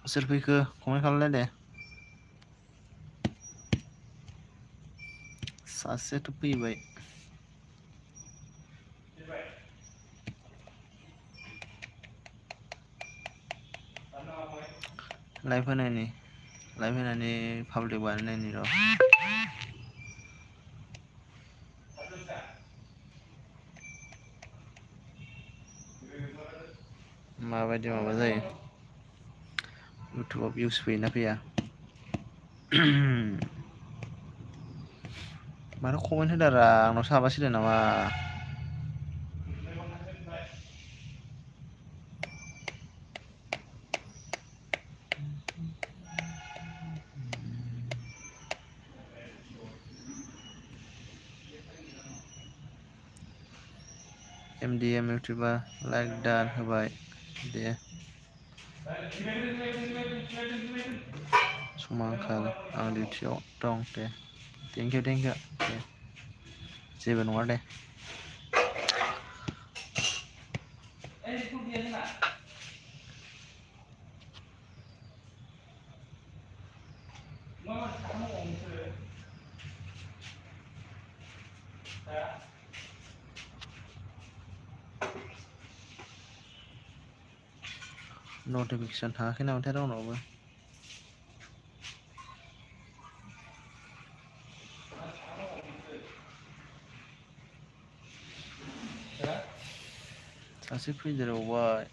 सोर फैखो कमेन्ट खालामलाय दे सासेथ' फैबाय लाइभ होनायनि पाब्लिक बानायनायनि र' माबायदि माबा जायो इउटुबाव भिउस फैयोना फैया माथो कमेन्ट होदारा आंनावसो हाबासिनो नामा MDM इउटुबार लाइक दान होबाय दे समा आंखाल आं डिउटियाव दं दे थेंकिउ दे जेबो नङा दे नटिफिकेसन थाङाखै नामाथाय रावनावबो सासे फैदेरावबाय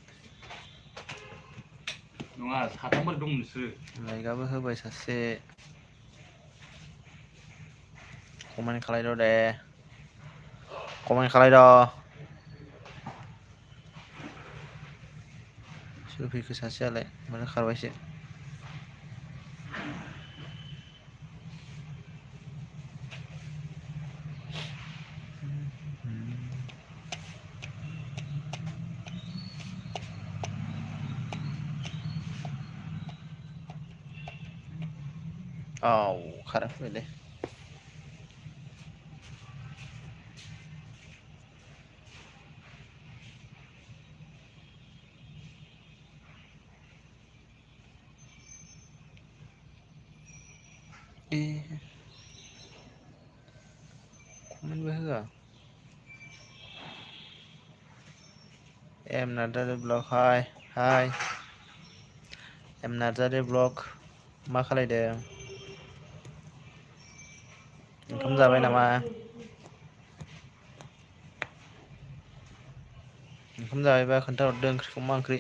नङा साथामफोर दं नोंसोरो लाइकआबो होबाय सासे कमेन्ट खालायद' दे कमेन्ट खालायद' सोर फैखो सासेयालाय माथो खारबायसो औ खाराखैलै कमेन्टबो होआ एम नार्जारि ब्लग हाय एम नार्जारि ब्लग मा खालायदों ओंखाम जाबाय नामा ओंखाम जाबायबा खोन्थाहरदो ओंख्रिखौ मा ओंख्रि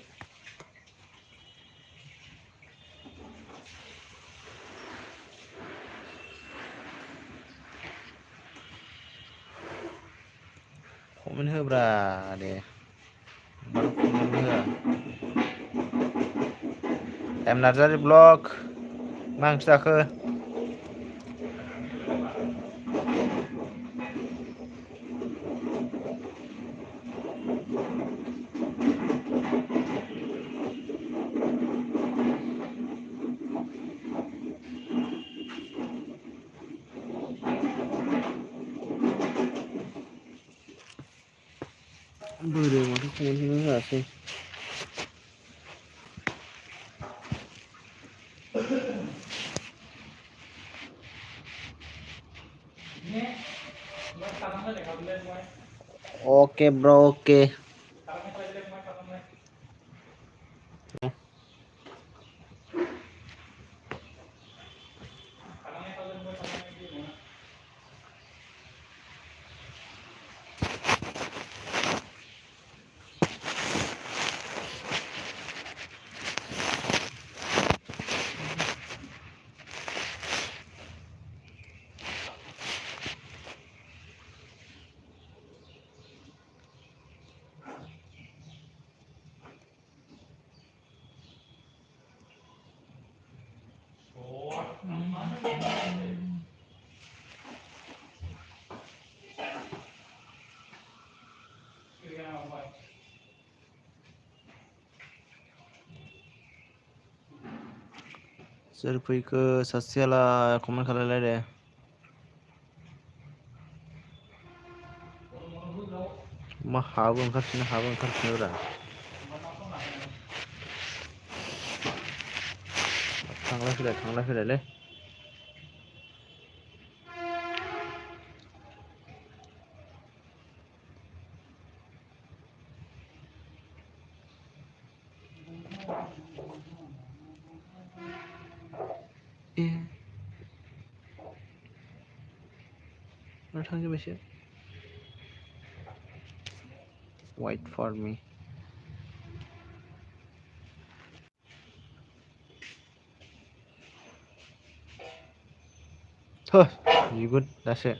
कमेन्ट होब्रा दे मानो कमेन्ट होआ एम नार्जारि ब्लग मा ओंख्रि जाखो बोरो माथो कमेन्टखौनो होआसै ओके ब्रो ओके सोर फैखो सासेयाला कमेन्ट खालायलाय दे मा हाबो ओंखारफिनो रा थांलाय फैलायलै थांजोबबायसो wait for me बिगुद दासो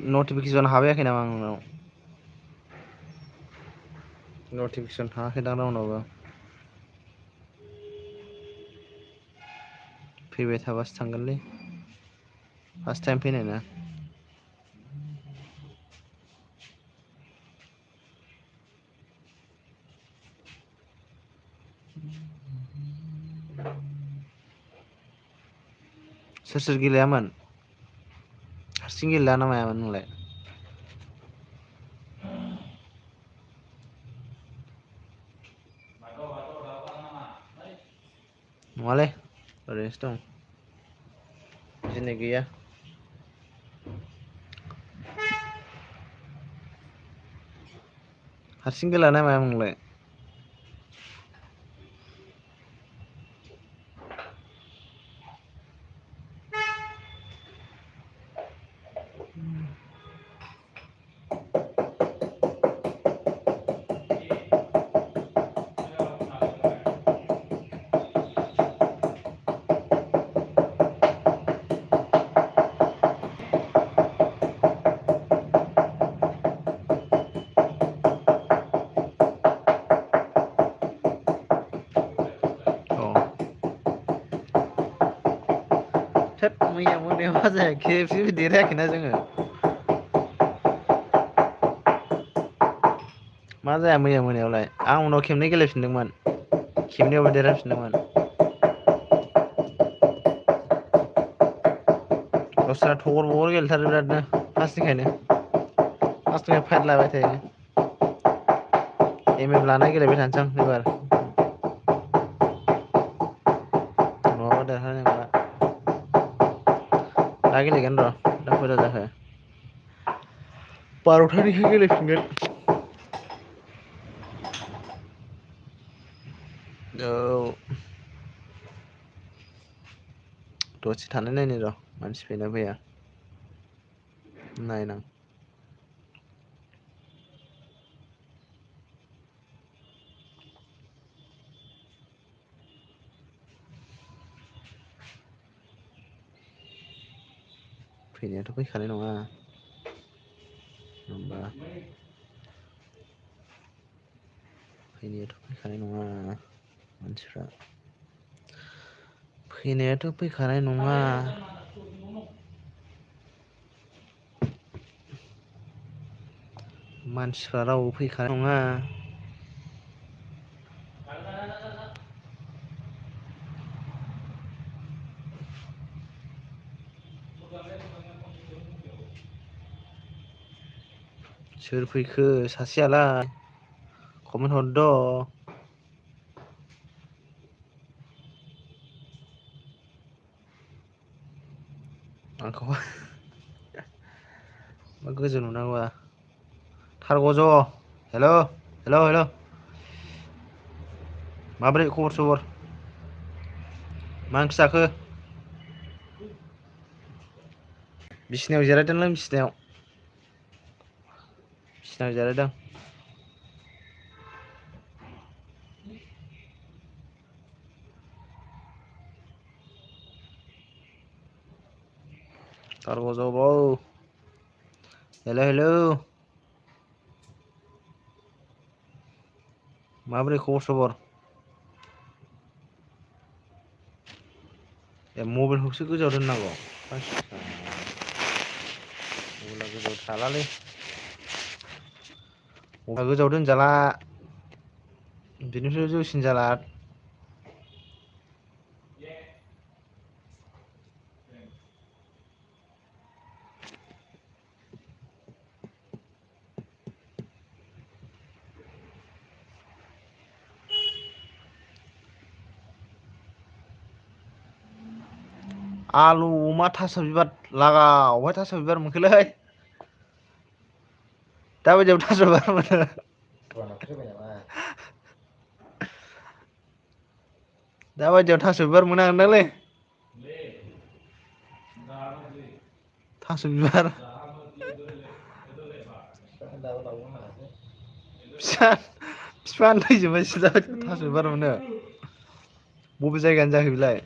नटिफिकेसन हाबायाखै नामा आंनाव नटिफिकेसन थाङाखै दां रावनावबो फैबाय थाबासो थांगोनलै फार्स्ट टाइम फैनाय ना सोर गेलेयामोन हारसिं गेलेया ना मायामोन नोंलाय नङालै ओरैनोसो दं दिनै गैया हारसिं गेलेया ना मायामोन नोंलाय मैया मोनायाव मा जाया खेबसेबो देरहायाखैना जोङो मा जाया मैया मोनायावलाय आं उनाव खेबनै गेलेफिनदोंमोन खेबनैयावबो देरहाफिनदोंमोन गावस्रा थगर गेलेथारो बिरादनो फार्स्टनिफ्राय फाइट लाबाय थायो एम लाना गेलेबाय थानोसै आं एबार नङाबा देरहानाय नंला दा गेलेगोन र' दा खयथा जाखो 12थानिफ्राय गेलेफिनगोन औ दसे थानाय नायनि र' मानसि फैना फैया नायनां फैनायाथ' फैखानाय नङा होमबा फैनायाथ' फैखानाय नङा मानसिफ्रा फैनायाथ' फैखानाय नङा मानसिफ्रा रावबो फैखानाय नङा सोर फैखो सासेयालाय कमेन्ट हरद' आंखौ मा गोजौ नुनांगौआ थार गज' हेल' माब्रै खबर सबर मा ओंख्रि जाखो बिसिनायाव जिरायदोंलै बिसिनायाव जिरायदों थार गज'बाव हेल' माबोरै खबर सबर ए मबाइलखौसो गोजाव दोननांगौ मबाइला गोजाव थालालै गोजौआव दोनजाला बिनिफ्राय जौसिन जाला आलु अमा थास' बिबार लागावबाय थास' बिबार मोनखोलै दाबायदियाव थास' बिबार मोनो दाबायदियाव थास' बिबार मोननो नागिरदोंलै थास' बिबार बिफांआनो थैजोबबायसो दाबायदियाव थास' बिबार मोनो बबे जायगानि जाखो बेलाय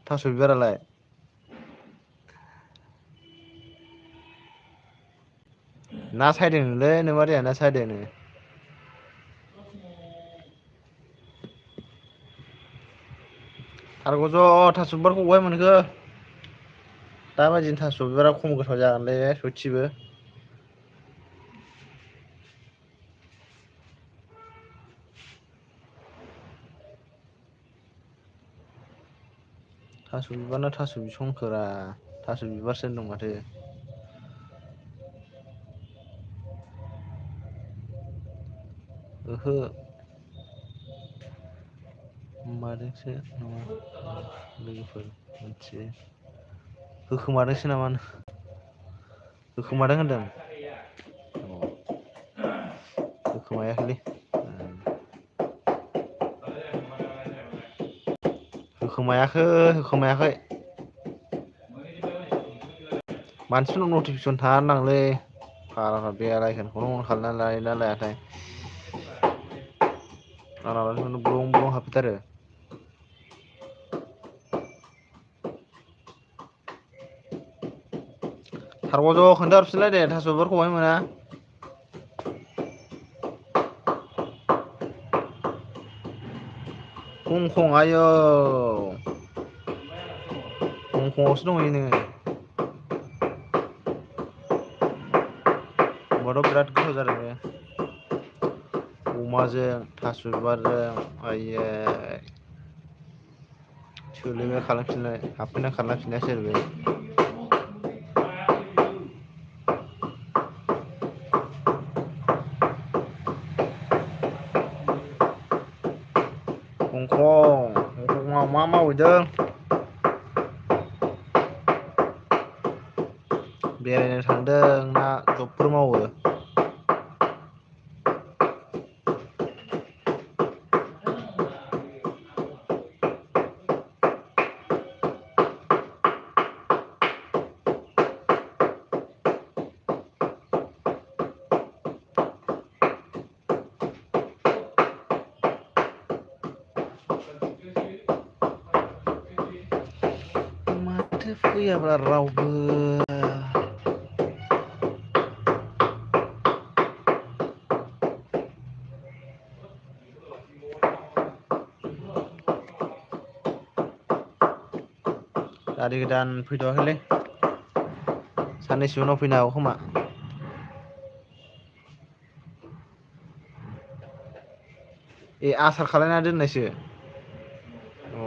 थास' बिबारालाय ना सायदोंनोलै नों ना सायदोंनो आरोगज' थास' बिबारखौ बहाय मोनखो दाबायदिनि थास' बिबारा खम गोथाव जागोनलै सयथिबो थास' बिबार ना थास' बिसंखोरा थास' बिबारसो होनदों माथो ओहो माजोंसो नङा लोगोफोर मिथियो होखोमादोंसो नामा होखोमादों होनदों होखोमायाखैलै होखोमायाखै होखोमायाखै मानसिफोरनाव नटिफिकेसन थार नांलै फाग्लाफ्रा बेल आइकनखौनो अन खालामना लायोना लायाथाय आंनाबो ब्लं ब्लं हाबफैथारो सारगावजों खोन्थाहरफिनलाय दे थास' बिबारखौ बहाय मोना हंखं आयौ हंखंआवसो दंहैयो नोङो होमबाथ' बिराद गोथाव जादों बे अमाजों थास' बिबारजों आइयै सोलायबाय खालामफिनलाय हाबफैना खालामफिननाया सोर बे हंखंआव मा मावहैदों बेरायनो थांदों ना जबफोर मावो माथो फैयाब्रा रावबो गारि गोदान फैथ'वाखैलै साननैसो उनाव फैनो हागौ खोमा ए आसार खालायना दोननायसो अ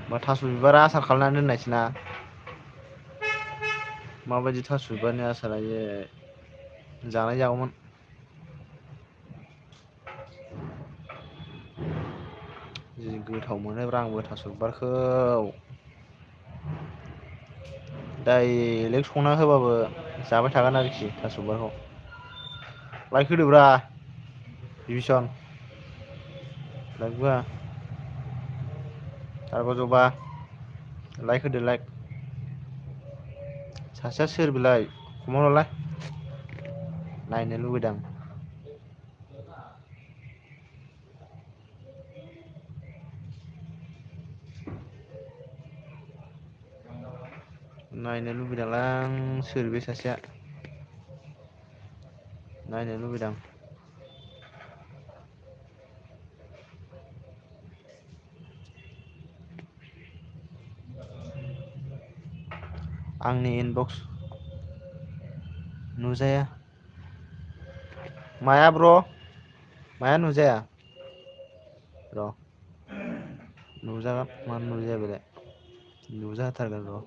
मा थास' बिबारा आसार खालामनानै दोननायसोना माबायदि थास' बिबारनि आसार आयै जानाय जागौमोन जि गोथाव मोनोब्रा आंबो थास' बिबारखौ डाइरेक्ट संना होबाबो जाबाय थागोन आरोखि थास' बिबारखौ लाइक होदोब्रा बिभीषन लाइकबो होआ सारगावजोबा लाइक होदो लाइक सासेया सोर बेलाय खबर हरलाय नायनो लुबैदां नायनो लुबैदोंलां सोर बे सासेया नायनो लुबैदां आंनि इनबक्स नुजाया माया ब्र' माया नुजाया र' नुजागोन मानो नुजाया बेलाय नुजाथारगोन र'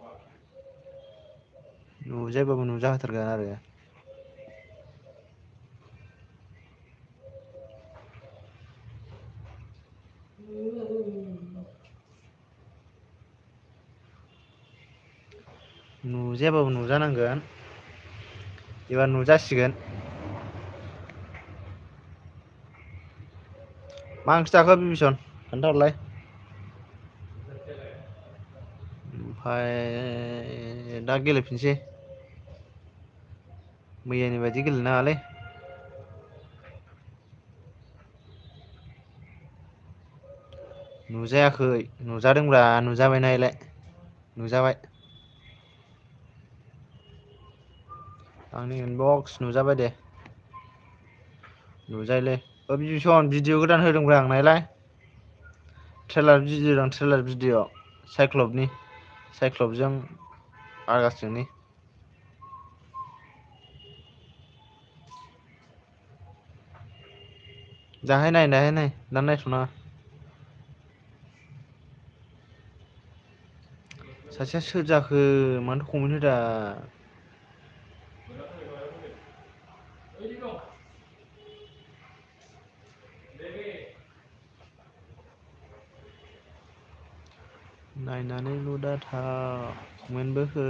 नुजायाबाबो नुजाहोथारगोन आरो नुजायाबाबो नुजानांगोन एबार नुजासिगोन मा ओंख्रि जाखो बिभीषन खोन्थाहरलाय ओमफ्राय दा गेलेफिनसै मैयानि बायदि गेलेनाङालै नुजायाखै नुजादोंब्रा नुजाबायना इलाय नुजाबाय आंनि इनबक्स नुजाबाय दे नुजायोलै बिभीषन भिडिअ गोदान होदोंब्रा आं नायलाय ट्रेलार भिडिअ दं ट्रेलार भिडिअ साइक्लपजों आरगासजोंनि दाहाय नाय दा नायथ'नाङा सासेया सोर जाखो मानोथो कमेन्ट होदा नायनानैल' दाथा कमेन्टबो हो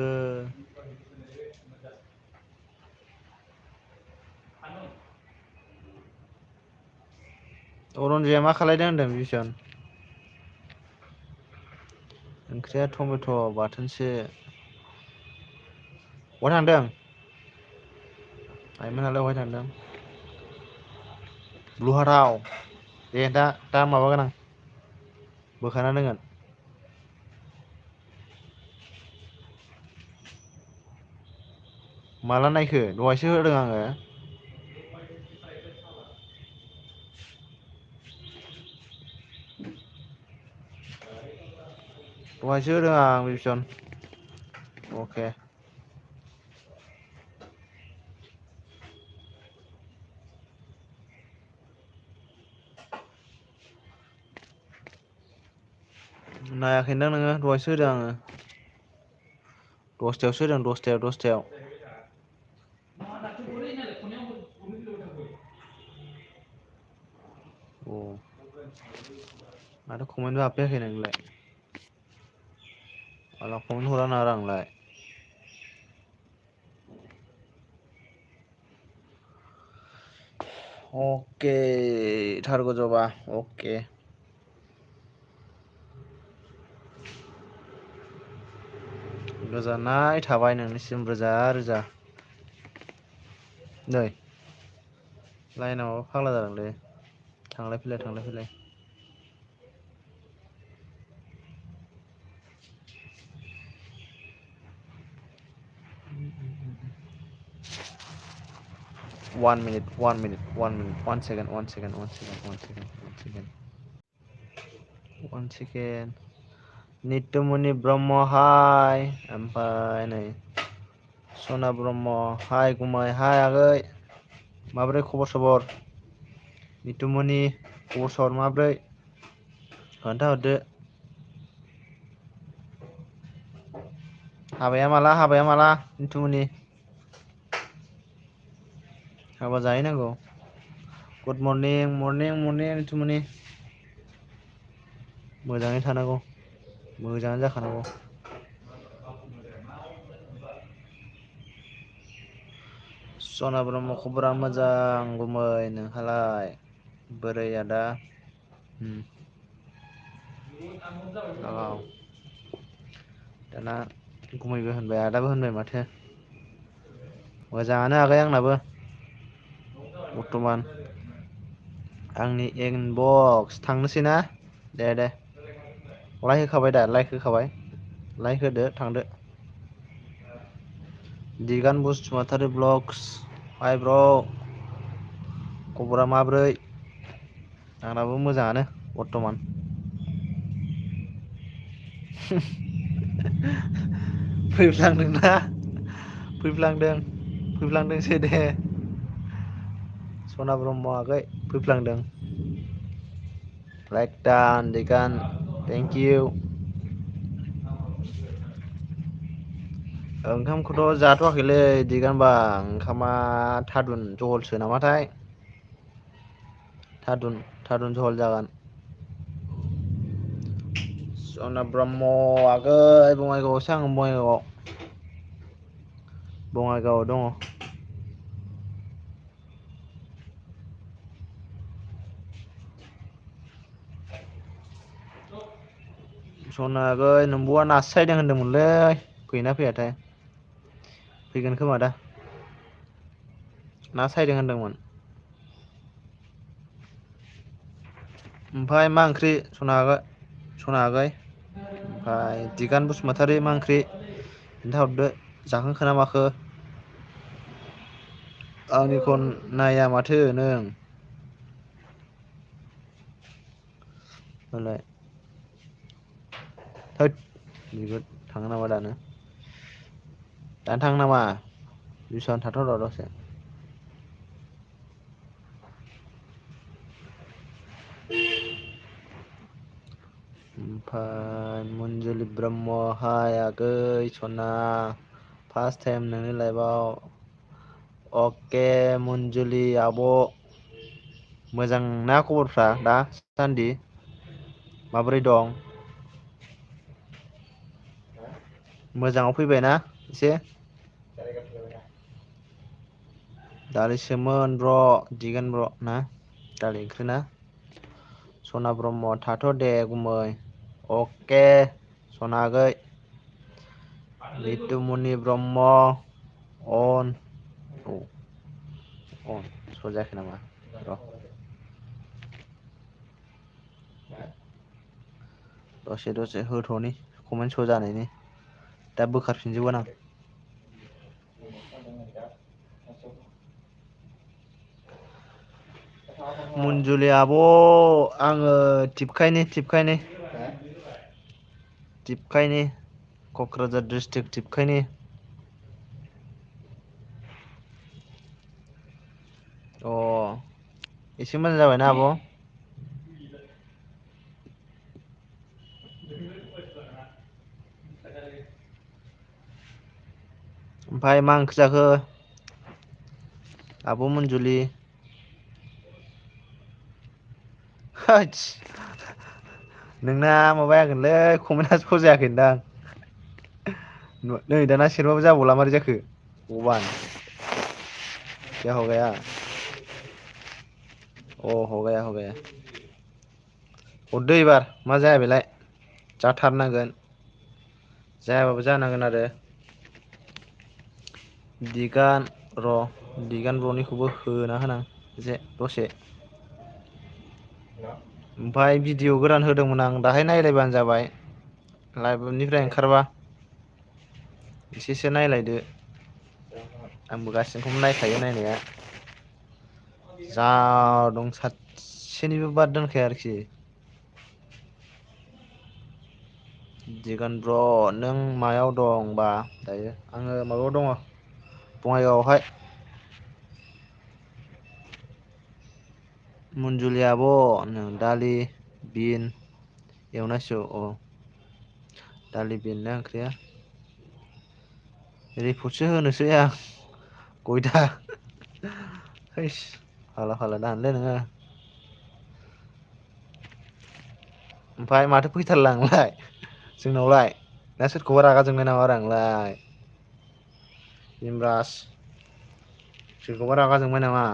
अरनजयआ मा खालायदों होनदों बिभीषन ओंख्रिया टमेट' बाथोनसो बहा थांदों आइमोनालाय अहाय थांदों ब्लुहाटआव दे दा माबागोन आं बोखाना दोनगोन माला नायखो दहायसो होदों आङो दहायसो होदों आं बिभीषन अके नायाखैदां नोङो दहायसो होदों आङो दसथायावसो होदों दसथायाव अ माथो कमेन्टबो हाबफैयाखै नोंलाय माला कमेन्ट हरा नारा आंलाय अके थारगजबा अके गोजोननाय थाबाय नोंनिसिम रोजा रोजा नै लाइना माबा फाग्ला जादोंलै थांलाय फैलाय 1 minute 1 second 1 second नित्यमणि ब्रह्म हाय ओमफ्राय नै सना ब्रह्म हाय गुमै हाय आगै माब्रै खबर सबर निथुमनि खबर सबर माब्रै खोन्थाहरदो हाबाया माला निथुमनि हाबा जाहैनांगौ गुड मर्निं निथुमनि मोजाङै थानांगौ मोजाङानो जाखानांगौ सना ब्रह्म खबरा मोजां गुमै नोंहालाय बोरै आदा औ दाना गुमैबो होनबाय आदाबो होनबाय माथो मोजाङानो आगै आंनाबो बर्थमान आंनि इनबक्स थांनोसै ना दे लाइक होखाबाय दा लाइक होदो थांदो दिगान बसुमतारी ब्लगस हाय ब्र' खबरा माब्रै आंनाबो मोजाङानो बर्थमान फैफ्लांदोंना फैफ्लांदोंसै दे सना ब्रह्म आगै फैफ्लांदों। लाइक डान दिगान थेंक इउ। ओंखामखौथ' जाथ'वाखैलै दिगानबा ओंखामा थादुन जहलसो नामाथाय। थादुन जहल जागोन। सना ब्रह्म आगै बङाइगावआवसो आं बङाइगावआव। बङाइगावआव दङ। सना आगै नोंबौवा नासो सायदों होनदोंमोनलै फैयोना फैयाथाय। फैगोन खोमा दा। ना सायदों होनदोंमोन। ओमफ्राय मा ओंख्रि सना आगै? ओमफ्राय दिगान बसुमतारी मा ओंख्रि खिन्थाहरदो जाखांखोना माखो? आंनिखौ नाया माथो नों? मालाय थोद बिगुर थाङो नामा दानो? दानो थाङो नामा थाथ' र' दसे। ओमफ्राय मन्जुलि ब्रह्म हाय आगै सना। फार्स्ट टाइम नोंनि लाइफआव अके मन्जुलि आब'। मोजां ना खबरफ्रा दा सान्दि? माबोरै दं? मोजाङाव फैबायना एसे? दालिसोमोन ब्र' दिगान ब्र' ना दालि ओंख्रि ना? सना ब्रह्म थाथ' दे गुमै अके सना आगै। नितुमनि ब्रह्म अन औ। अ स' जायाखै नामा र'। दसे होथ'नि कमेन्ट स' जानायनि दा बोखारफिनजोबगोन आं। मन्जुलि आब' आङो टिपखायनि। टिपकाइनि क'क्राझार डिस्ट्रिक्ट टिपकाइनि। अ एसे मोजां जाबायना आब'? ओमफ्राय मा ओंख्रि जाखो? आब' मन्जुलि? होदस नोंना माबा जागोनलै कमेन्टआ स' जायाखैदां। नै दाना सेरबाबो जाबावला मारै जाखो भग'बान। क्या हो गया? अ ह गया। हरदो एबार मा जाया बेलाय जाथारनांगोन। जायाबाबो जानांगोन आरो। दिगान र' दिगान ब्र'निखौबो होना होनां एसे दसे। ओमफ्राय भिडिअ गोदान होदोंमोन आं दाहाय नायलायबानो जाबाय। लाइब्रनिफ्राय ओंखारबा एसेसो नायलायदो। आंबो गासिनोखौनो नायखायो नायनाया। जा दं सासेनिबो बाद दोनखाया आरोखि। दिगान ब्र' नों मायाव दं बा दायो? आङो माबायाव दङ बङाइगावआवहाय। मन्जुलि आब' नो दालि बिन एवनायसो अ दालि बेनो ना ओंख्रिया? रिपर्टसो होनोसै आं गयदा हैस फाला दाहोनलै नोङो। ओमफ्राय माथो फैथारला नोंलाय जोंनावलाय ना सोरखौबा रागा जोंनाय नामारा नोंलाय? बिमराज सोरखौबा रागा जोंबाय नामा?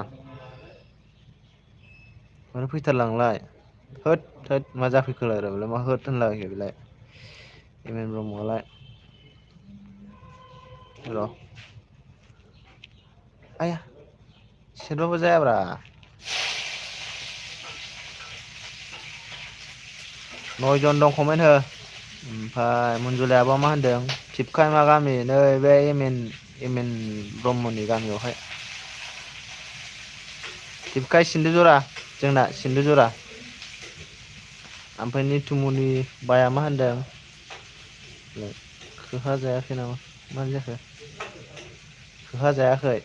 मानो फैथारला नोंलाय? होद मा जाफैखोलाय रा बेलाय मा होद होनलाबायखो बेलाय एम एन ब्रह्मआलाय? र' आइया सेरबाबो जायाब्रा। नयजन दं कमेन्ट हो। ओमफ्राय मनजुलि आब'आ मा होनदों थिबखाय मा गामि नै बे एम एन ब्रह्मनि गामियावहाय। थिबखाय सिन्दु जरा जोंना सिन्दु जरा। ओमफ्राय निथुमनि बाया मा होनदों? खोहा जायाखै नामा मानो जाखो? खोहा जायाखै?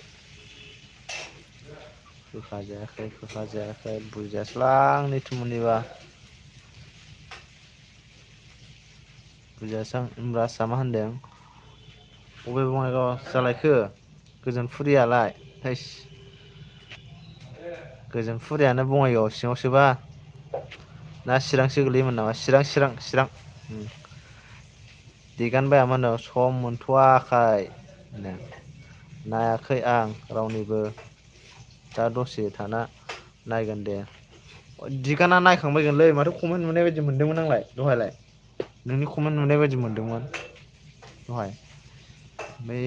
खोखा जायाखै बुजियासैलां निथुमनिबा बुजियासै आं होमब्ला मा होनदों अबे बङाइगाव जालायखो गोजोनफुरियालाय हैस गोजोनफुरियानो बङाइगाव सिङावसोबा ना चिरांसो गोलैयोमोन नामा चिरां दिगानबाया मा होनो सम मोनथ'वाखाय नायाखै आं रावनिबो दा दसे थाना नायगोन दे दिगाना नायखांबायगोनलै माथो कमेन्ट नुनाय बायदि मोनदोंमोन आंलाय दहायलाय नोंनि कमेन्ट नुनाय बायदि मोनदोंमोन दहाय बै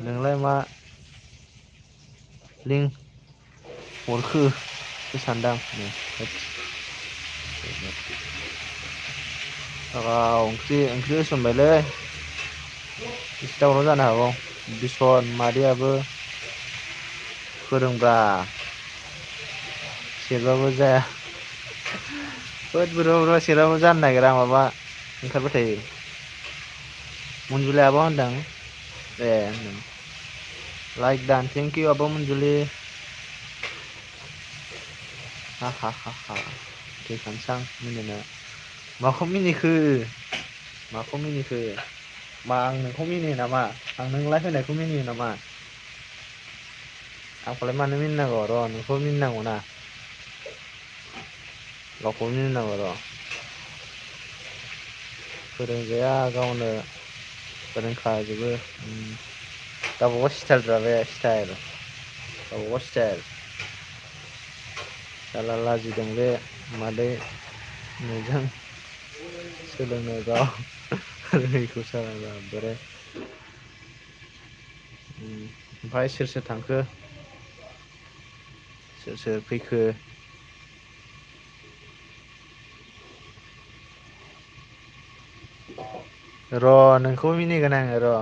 नोंलाय मा लिं हरखो सानदां ओंख्रि होसनबायलै एसे दावराव जानो हागौ बिसन मादैयाबो फोरोंब्रा सेरबाबो जाया होद बोरैबा बोरैबा सेरबाबो जानो नागिरा माबा ओंखारबाय थायो मनजुलिया आब' होनदों ए लाइक दान थेंक इउ आब' मनजुलि हा थैखानोसै आं मिनिनो माखौ मिनिखो माखौ मिनिखो मा आं नोंखौ मिनियो नामा आं नों लाइक होनायखौ मिनियो नामा आंखौलाय मानो मिनिनांगौ र' नोंखौ मिनिनांगौना गावखौ मिनिनांगौ र' फोरोंजाया गावनो फोरोंखाजोबो गावबागाव स्टाइलब्रा बे स्टाइल गावबागाव स्टाइल साला लाजिदों बे मादै नोंजों सोलोंनो गाव रोङैखौ साला बोराय ओमफ्राय सोर सोर थांखो सोर सोर फैखो र' नोंखौ मिनिगोन आङो र'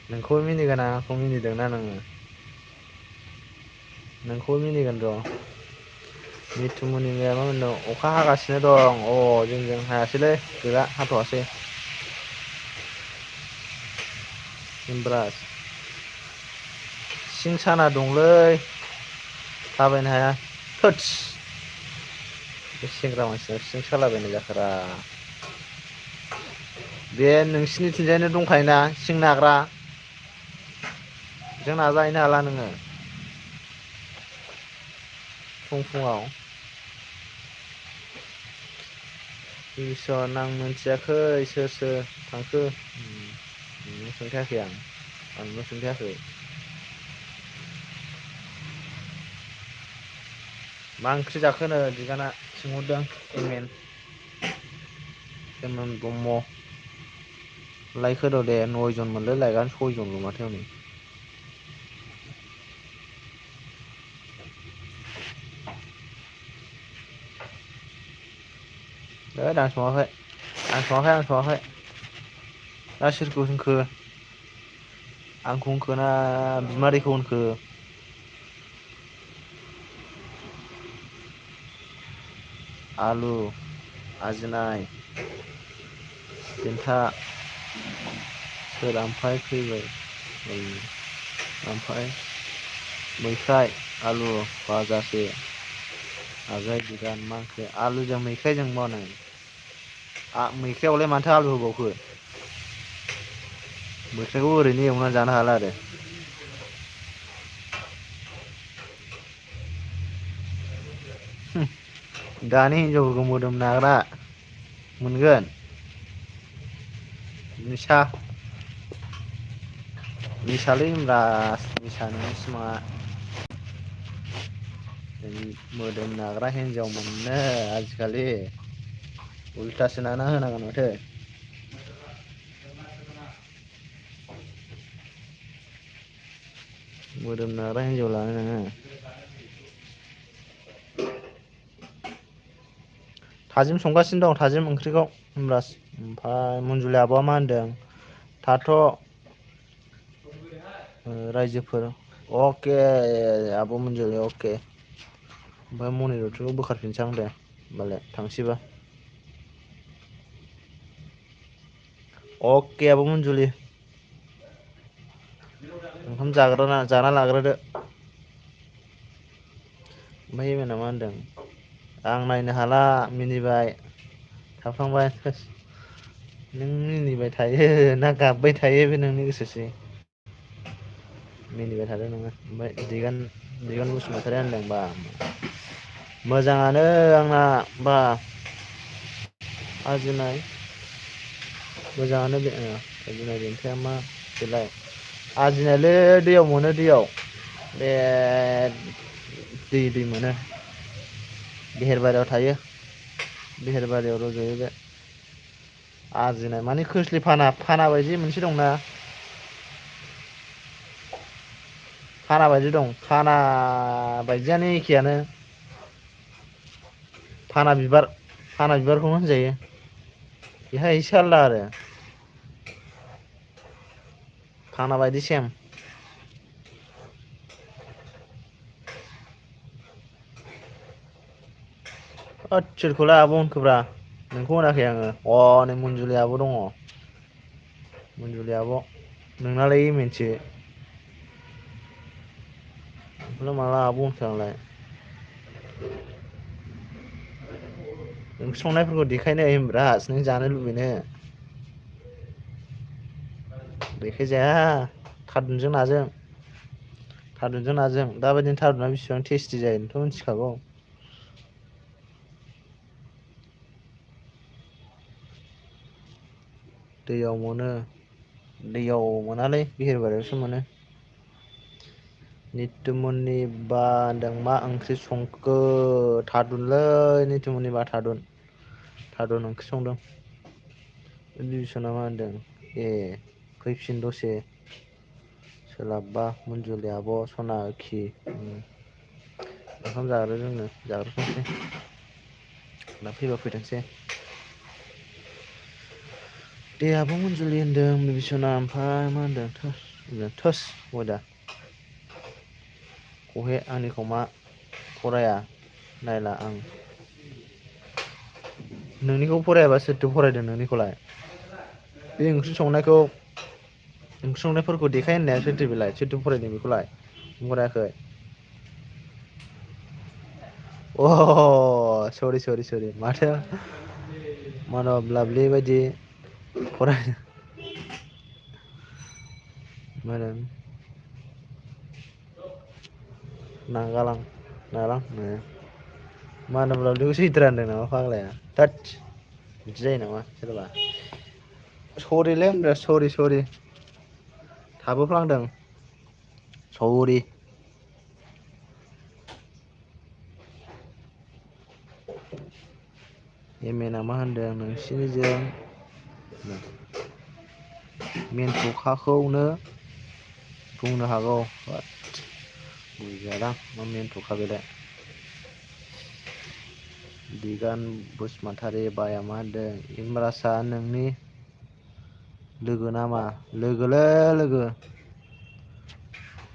नोंखौ मिनिगोन आं आंखौ मिनिदोंना नोङो नोंखौ मिनिगोन र' निथुमनिमाया मा होनदों अखा हागासिनो दं अ जोंजों हायासैलै गैला हाथ'वासै एमब्रास सिं साना दंलै थाबायनो हाया थोदस बे सेंग्रा मानसिनाव सिं सालाबायनाय जाखोरा बे नोंसिनिथिंजायनो दंखायोना सिं नाग्रा बेजों नाजाहैनो हाला नोङो फुं फुङाव टिउसन आं मिथियाखै सोर सोर थांखो नोंनो खोन्थायाखै आं नोंनो खोन्थायाखै मा ओंख्रि जाखोनो दिगाना सोंहरदों एम एन ब्रह्म लाइक होद' दे 9 जन मोनलाय लायकआनो 6 जनल' माथो हनै होद आं सङाखै दा सोरखौ होनखो आंखौ होनखोना बिमादैखौ होनखो आलु आजोनाय देन्था सोर ओमफ्राय फैबाय ओमफ्राय मैफ्राय आलु भाजासो आजाय दिगान मा ओंख्रि आलुजों मैखाइजों बावनाय मैखायावलाय माथो आलु होबावखो मैफ्रायखौ ओरैनो एवनानै जानो हाला आरो दानि हिनजावफोरखौ मोदोम नाग्रा मोनगोन निसालै होनब्रा निसा नोंनि सिमाङा मोदोम नाग्रा हिन्जाव मोननो आजिखालि उल्थासो नाना होनांगोन माथो मोदोम नाग्रा हिनजाव लानो नोङो थाजिम संगासिनो दं थाजिम ओंख्रिखौ होमब्ला ओमफ्राय मनजुलि आब'आ मा होनदों थाथ' रायजोफोर अके आब' मनजुलि अके ओमफ्राय मनि रथ्रिखौ बोखारफिनसै आं दे होमबालाय थांसैबा अके आब' मनजुलि ओंखाम जाना लाग्रोदो ओमफ्राय इमोना मा होनदों आं नायनो हाला मिनिबाय थाफ्लांबाय नों मिनिबाय थायो ना गाबबाय थायो बे नोंनि गोसोसै मिनिबाय थादों नोङो ओमफ्राय दिगान बसुमतारी होनदों बा मोजाङानो आंना बा आरजिनाय मोजाङानो बे आरजिनाय देनथाया मा बेलाय आरजिनायलै दैयाव मोनो दैयाव बे दै मोनो बेहेरबारियाव थायो बेहेरबारियाव रज'यो बे आरजिनाय माने खोस्लि फाना बायदि मोनसे दंना खाना बायदि दं खाना बायदियानो एखेयानो फाना बिबारखौनो होनजायो बेहा एसे आलदा आरो खाना बायदि सेम होद सोरखौलै आब' होनखोब्रा नोंखौ होनाखै आङो हनै मन्जुलि आब' दङ मन्जुलि आब' नोंनालाय इमोनसो नोंखौलाय माला आब' होनखो आंलाय ओंख्रि संनायफोरखौ देखायनो होमब्राज नों जानो लुबैनो देखायजाया थादुनजों नाजों थारुनजों नाजों दाबायदिनो थारुना बेसिबां टेस्टि जायो नोंथ' मिथिखागौ दैयाव मोनो दैयाव मोनालै बिहिरबारियावसो मोनो नितुमनि बा होनदों मा ओंख्रि संखो थादुनलै निथुमनि बा थादुन ओंख्रि संदों बिभीसना मा होनदों ए फैफिन दसे सोलाबबा मन्जुलि आब' सनाखि ओंखाम जाग्रो जोंनो जाग्रोथोंसै दा फैबा फैथोंसै दे आब' मनजुलि होनदों बिभीसना ओमफ्राय मा होनदों थोस बयदा खहे आंनिखौ मा फराया नायला आं नोंनिखौ फरायाबा सोरथो फरायदों नोंनिखौलाय बे ओंख्रि संनायफोरखौ देखाय होननाया सोरथो बेलाय सोरथो फरायदों बेखौलाय फरायाखै अ सरि माथो मानब लाबलि बायदि फराय मा होनो नागालां मानब लाबलिखौ सैद्रा होनदों नामा फाग्लाया थोदस बिदि जायो नामा सोरबा सरिलै होनब्रा सरि थाबोफ्लांदों सरि एमेना मा होनदों नोंसिनिजों मेन्थ'खाखौनो बुंनो हागौ बुजियालां मा मेनथ'खा बेलाय दिगान बसुमतारी बाया मा होनदों इमरासआ नोंनि लोगो नामा लोगोलै लोगो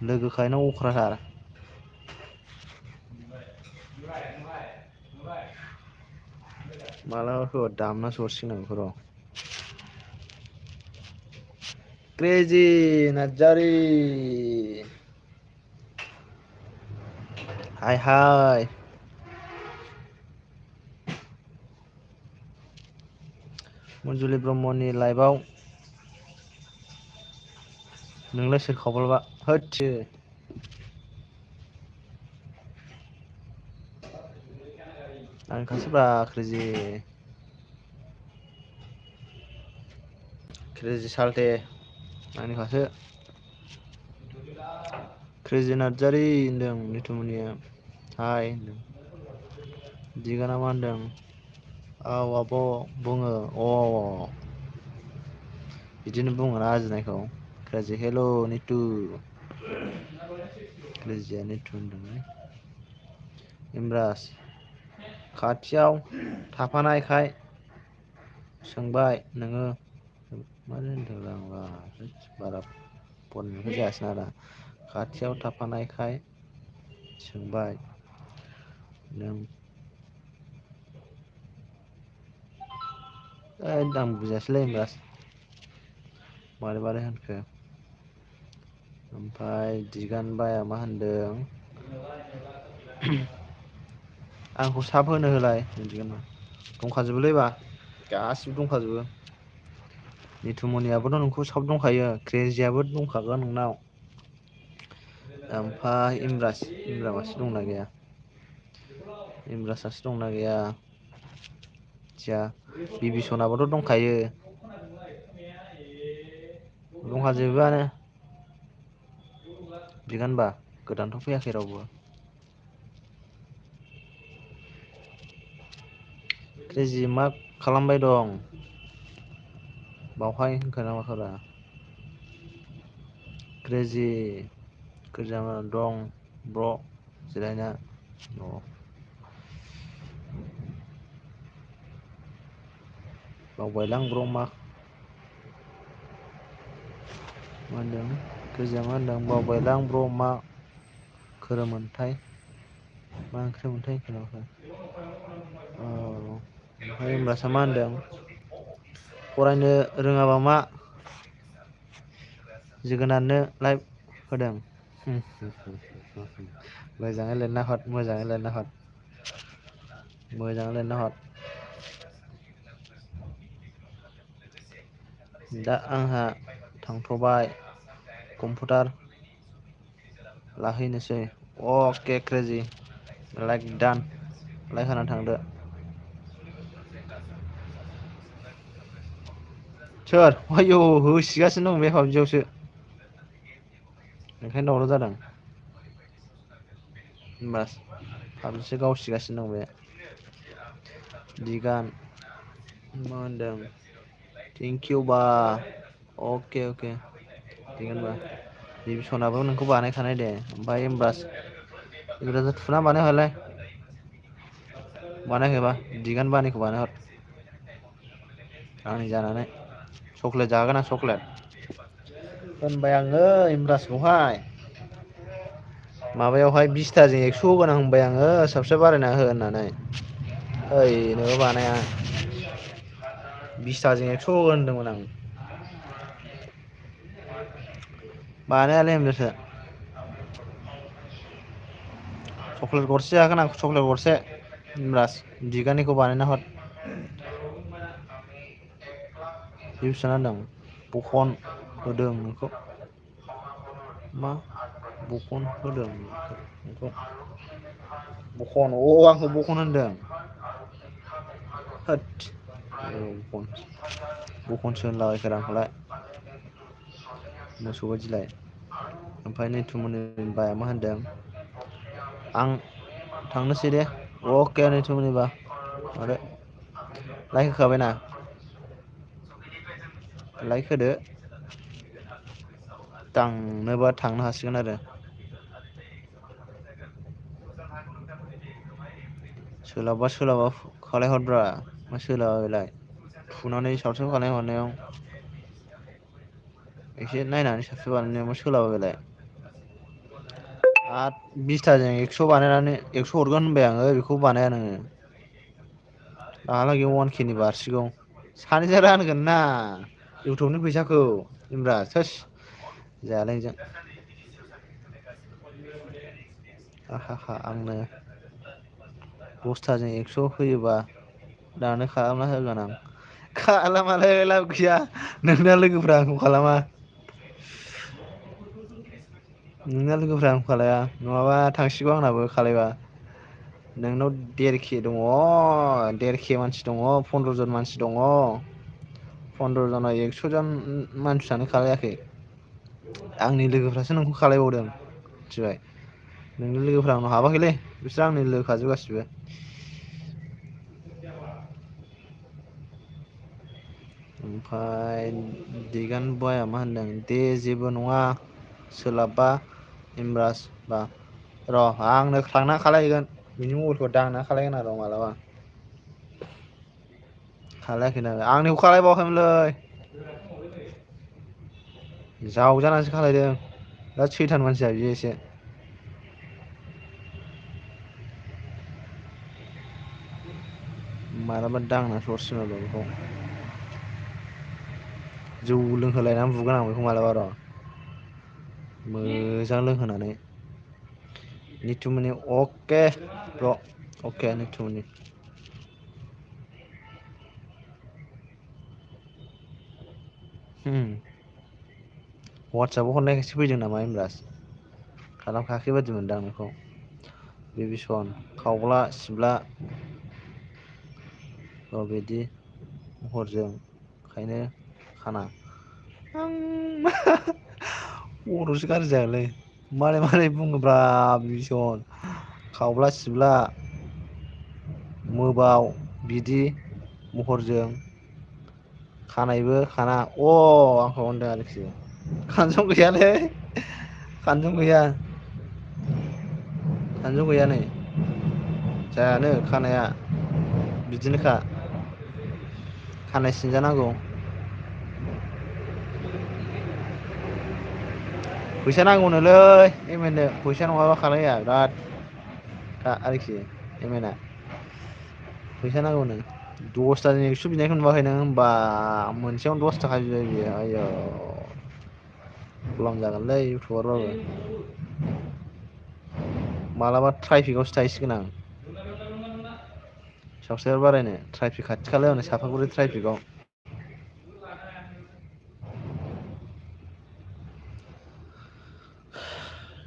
लोगोखायनो अख्राथार मालाबाफोर दामनासो हरसिगोन आं बेखौ र' क्रेजि नार्जारि हाय मन्जुलि ब्रह्मनि लाइफआव नोंलाय सोर खावबालबा होदसो आंखासोब्रा क्रेजि क्रेजि सालथे आंनिखासो क्रेजि नार्जारि होनदों निथुमनिया हाय होनदों दिगाना मा होनदों औ आब' बुङो अ बिदिनो बुङोना आरजिनायखौ क्रेजि हेल' निथु क्रेजिया निथु होनदोंलै इमराज खाथियाव थाफानायखाय सोंबाय नोङो मानो होनदों आं बारा फरायनायखौ जायासै आरो खाथियाव थाफानायखाय सोंबाय नों आं बुजियासैलै इमराज मारै होनखो ओमफ्राय दिगान बाया मा होनदों आंखौ साब होनो होलाय बिदिगोन दंखाजोबोलैबा गासिबो दंखाजोबो निथुमनियाबोथ' नोंखौ साब दंखायो क्रेजियाबो दंखागोन नोंनाव ओमफ्राय इमरासो दंना गैया इमब्रासासो दंना गैया थिया बिभीसनाबोथ' दंखायो दंखाजोबोआनो बिगोन होनबा गोदानथ' फैयाखै रावबो क्रेजि मा खालामबाय दं बावहाय होनखो ना माखोरा क्रेजि गोजा दं ब्र' जिरायना न' बावबायलां ब्र मा होनदों गोजाया मा होनदों बावबायलां ब्र मा खोरोममोनथाय मा ओंख्रिमोनथाय औ ओमफ्राय होनबासो मा होनदों फरायनो रोङाबा मा जोगोनारनो लाइभ होदों मोजाङै लिरना हर मोजाङै लिरना हर मोजाङै लिरना हर दा आंहा थांथ'बाय कम्पिउटार लाहैनोसै अके क्रेजि लाइक दान लाइक होना थांदो सोर आयौ होसिगासिनो दं बे पाबजियावसो ओंखायनो दावराव जादों बास पाबजिसो गावसिगासिनो दं बे दिगान मा होनदों थेंकिउ बा अके अके थिगानो बा बिभीसनाबो नोंखौ बानायखानाय दे ओमफ्राय इमब्रास थुना बानायहरलाय बानायाखैबा दिगान बानिखौ बानायहर आंनि जानानै चक्लेट जाहोगोन आं चक्लेट होनबाय आङो इमब्रासखौहाय माबायावहाय 20थाजों 100 होगोन आं होनबाय आङो साबस्क्राइब बारायना हो होननानै ओइ नोङो बानाया 20थाजों 100 होगोन होनदोंमोन आं बानायालै एमब्रासआ चक्लेट गरसे जागोन आं चक्लेट गरसे इमब्रास बिगानिखौ बानायना हर बिभीसना होनदों बखन होदों नोंखौ मा बखन होदों नोंखौ बखन आंखौ बखन होनदों होद बखनसो होनलाबायखोरा आंखौलाय मोसौ बायदिलाय ओमफ्राय नैथुमोननि बाया मा होनदों आं थांनोसै दे अके नैथुमोननि बा मादै लाइक होखाबायना लाइक होदो थांनोबा थांनो हासिगोन आरो सोलाबबा सोलाबा खालायहरब्रा मा सोलाबा बेलाय फुनानै सावसुब खालायहरनायाव एसे नायनानै साबसक्राइब बानायनायाव मा सोलाबा बेलाय आरो 20थाजों 100 बानायनानै 100 हरगोन होनबाय आङो बेखौ बानाया नोङो दाहालागै 1K नि बारसिगौ सानैजों रानगोन ना इउटुबनि फैसाखौ इमब्रास थोस जायालै नोंजों आंनो 10थाजों 100 होयोबा दानो खालामना होगोन आं खालामालै लाब गैया नोंना लोगोफ्रा आंखौ खालामा नोंना लोगोफ्रा आंखौ खालाया नङाबा थांसिगौ आंनाबो खालायबा नोंनाव 1.5K दङ 1.5K मानसि दङ 15 जन मानसि दङ 15 जनाव 100 जन मानसियानो खालायाखै आंनि लोगोफ्रासो नोंखौ खालायबावदों मिथिबाय नोंनि लोगोफ्रा आंनाव हाबाखैलै बिसोर आंनि लोगोखाजोब गासिबो ओमफ्राय दिगान बया मा होनदों दे जेबो नङा सोलाबबा इमब्रास बा र' आंनो थांना खालायगोन बिनि मबाइलखौ दांना खालायगोन आरो मालाबा खालायाखैनो आंनिखौ खालायबावाखैमोनलै जावजानासो खालायदों दा सैथान मानसिया बियो एसे मालाबा दांनासो हरसिगोन र' बेखौ जौ लोंहोलायनानै बुगोन आं बेखौ मालाबा र' मोजां लोंहोनानै निथुमनि अके र' अके नै 2 मिनिट वाटसआपआव हरनायखायसो फैदों नामा इमराज खालामखायाखै बादि मोनदां नोंखौ बेबि खावब्ला सिबला बिदि महरजों ओंखायनो खाना आं खर'सो गाज्रि जागोनलै मारै मारै बुङोब्रा बिभीषन खावब्ला सिबला मोबाव बिदि महरजों खानायबो खाना आंखौ होनदों आरोखि खानजं गैयालै खानजं गैया खानजं गैया नै जायानो खानाया बिदिनोखा खानाय सिनजानांगौ फैसा नांगौनोलै एम एन नो फैसा नङाबा खालामलाया बिराद आरोखि एम एन आ फैसा नांगौनो 10थानि एक्स' बिनायखौ नुवाखै नों होमबा मोनसेयावनो 10 थाखा बिबाय बियो आयौ गलाम जागोनलै इउटुबारबाबो मालाबा ट्राइफिकआवसो थाहैसिगोन आं साबसक्राइबार बारायनो ट्राफिक खाथि खालायावनो सापागुरि ट्राफिकआव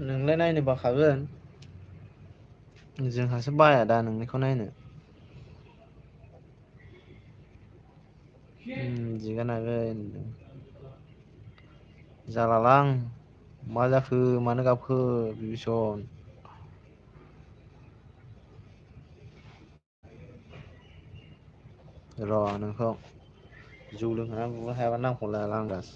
नोंलाय नायनो बाखागोन जोंहासो बाया दा नोंनिखौ नायनो दिगानो हागोन जालालां मा जाखो मानो गाबखो बिभीषन र' नोंखौ जौ लोंहोना बुनो हायाबा नामखौनो लायालां आं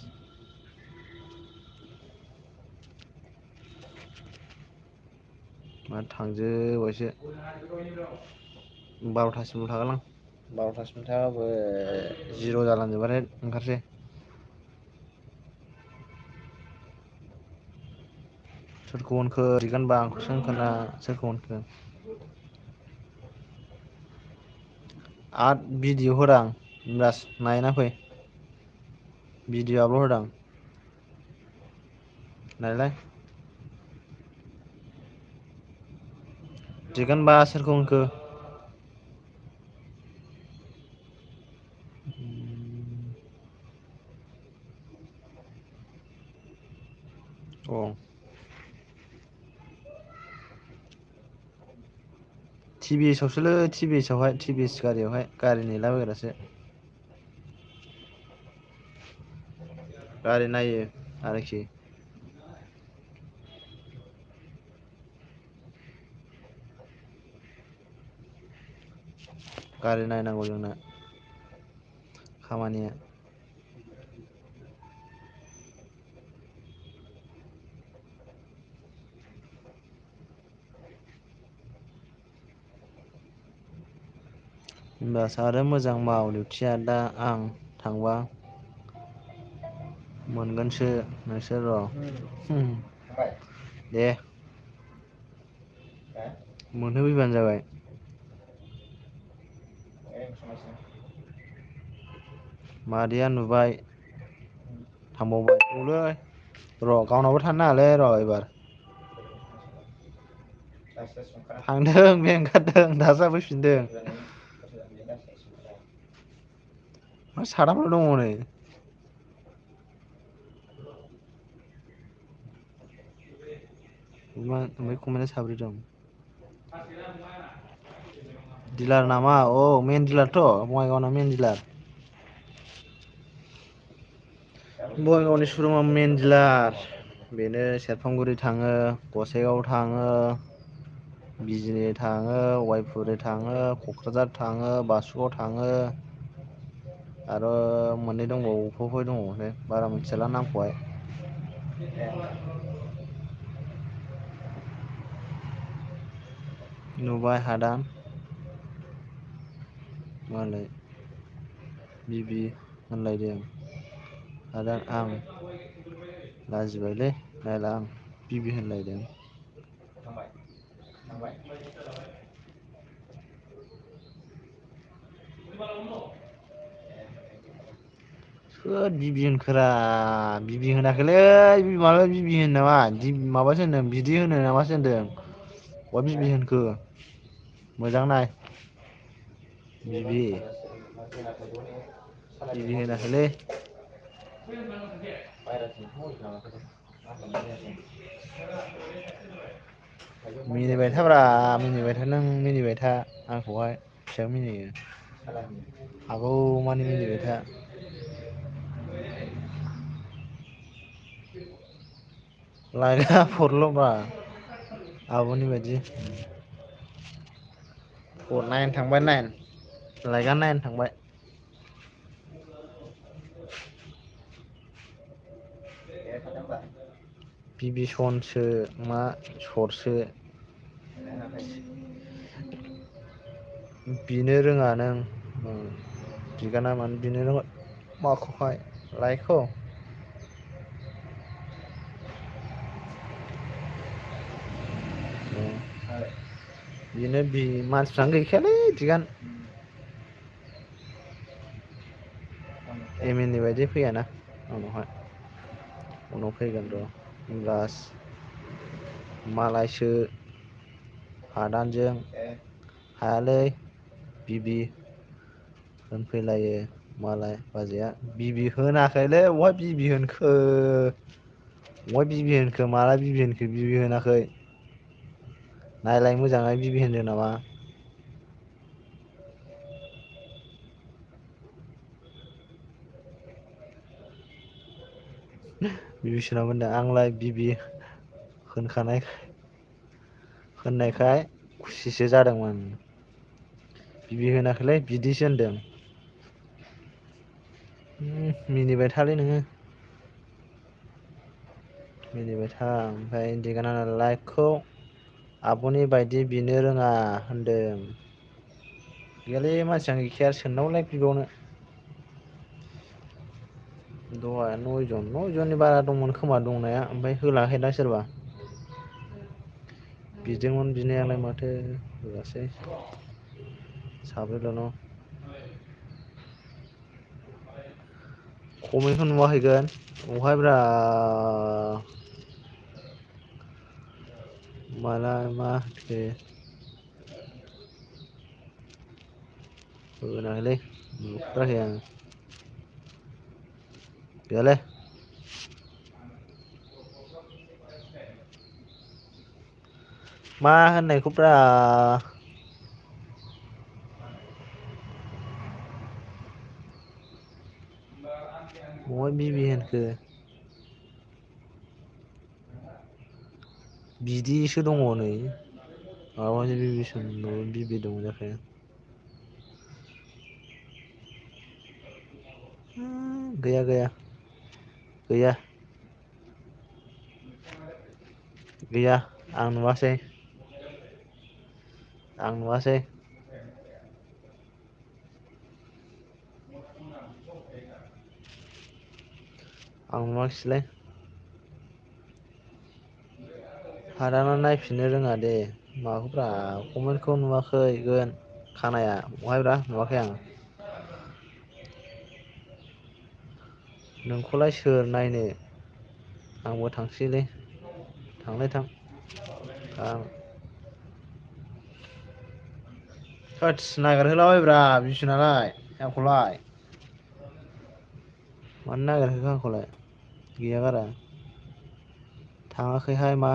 मा थांजोबबायसो 12थासिमल' थागोन आं 12थासिम थाबाबो 0 जालांजोबबाथाय ओंखारसै सोरखौ होनखो दिगानबा आंखौसो होनखोना सोरखौ होनखो आरो भिडिअ' होदां जास्ट नायना फै भिडिअ आपल'ड होदां नायलाय दिगानबा सोरखौ होनखो टिभि एसआवसोलै टिभि एसआवहाय टिभि एस गारियावहाय गारि नेलाबायग्रासो गारि नायो आरोखि गारि नायनांगौ जोंना खामानिया होनबासो आरो मोजां माव डिउथिया दा आं थांबा मोनगोनसो नोंसोर र' दे मोनहोफैबानो जाबाय मादैया नुबाय थांबावबाय औलै र' गावनावबो थानो नाङालै र' एबार थांदों मेंगारदों दासो जाफैफिनदों मा साथामल' दङ नै ओमफ्राय कमेन्टआ साब्रै दं दिलार नामा मेन दिलारथ' बङाइगावना मेन दिलार बङाइगावनि सुरुमा मेन दिलार बेनो सेरफांगुरि थाङो गसाइगाव थाङो बिजिनि थाङो वाइपुरि थाङो क'क्राझार थाङो बासुगाव थाङो आरो मोननै दंबावो बबे दंबावोथाय बारा मिथिला नामखौहाय नुबाय हादान मालाय बिबि होनलायदों आरो आं लाजिबायलै नायला आं बिबि होनलायदों सोर बिबि होनखोरा बिबि होनाखैलै माबा बिबि होनो नामा माबासो होनदों बिदि होनो नामासो होनदों बहा बिबि होनखो मोजां नाय बिबि बिबि होनाखैलै मिनिबाय थाब्रा मिनिबाय था नों मिनिबाय था आंखौहाय फिसायाव मिनियो हागौ मानि मिनिबाय था लायगा हरल' ब्रा आब'नि बायदि नाइन थांबाय नाइन लायगा नाइन थांबाय बिभि सनसो मा सरसो बिनो रोङा नों बिगाना मानो बिनो रोङा माखौहाय लायखौ बिनो मानसिफ्रानो गैखायालै दिगानो एम एन ए बायदि फैयाना उनावहाय उनाव फैगोन र' लास मालायसो हादानजों हायालै बिबि होनफैलायो मालाय बाजैया बिबि होनाखैलै बहाय बिबि होनखो बहाय बिबि होनखो माला बिबि होनखो बिबि होनाखै नायलाय मोजाङै बिबि होनदों नामा बिभीषणआ होनदों आंलाय बिबि होननायखाय खुसिसो जादोंमोन बिबि होनाखैलै बिदिसो होनदों मिनिबाय थालै नोङो मिनिबाय था ओमफ्राय दिगाना लाइकखौ आब'नि बायदि बिनो रोङा होनदों गैयालै मानसियानो गैखाया सोरनाव लाइक बिबावनो दहाय नयजननि बारा दंमोन खोमा दंनाया ओमफ्राय होलाङाखैदां सोरबा बिदोंमोन बिनायालाय माथो होआसै साब्रैल'न कमेन्टखौ नुवाखैगोन अहायब्रा माला मा होखो होनाखैलै नुथाराखै आं गैयालै मा होननायखौब्रा बहाय बिबि होनखो बिदिसो दङ नै माबासो बिभीषन बिबि दं जाखायो गैया गैया गैया गैया आं नुवासै आं नुवासै आं नुवाखिसैलै हादाना नायफिननो रोङा दे माबाखौब्रा कमेन्टखौ नुवाखैगोन खानाया बहायब्रा नुवाखै आं नोंखौलाय सोर नायनो आंबो थांसैलै थांलाय थां आं थोदस नागिरहोलाबायब्रा बिभीषनालाय आंखौलाय मानो नागिरहोखो आंखौलाय गैया गारा थाङाखैहाय मा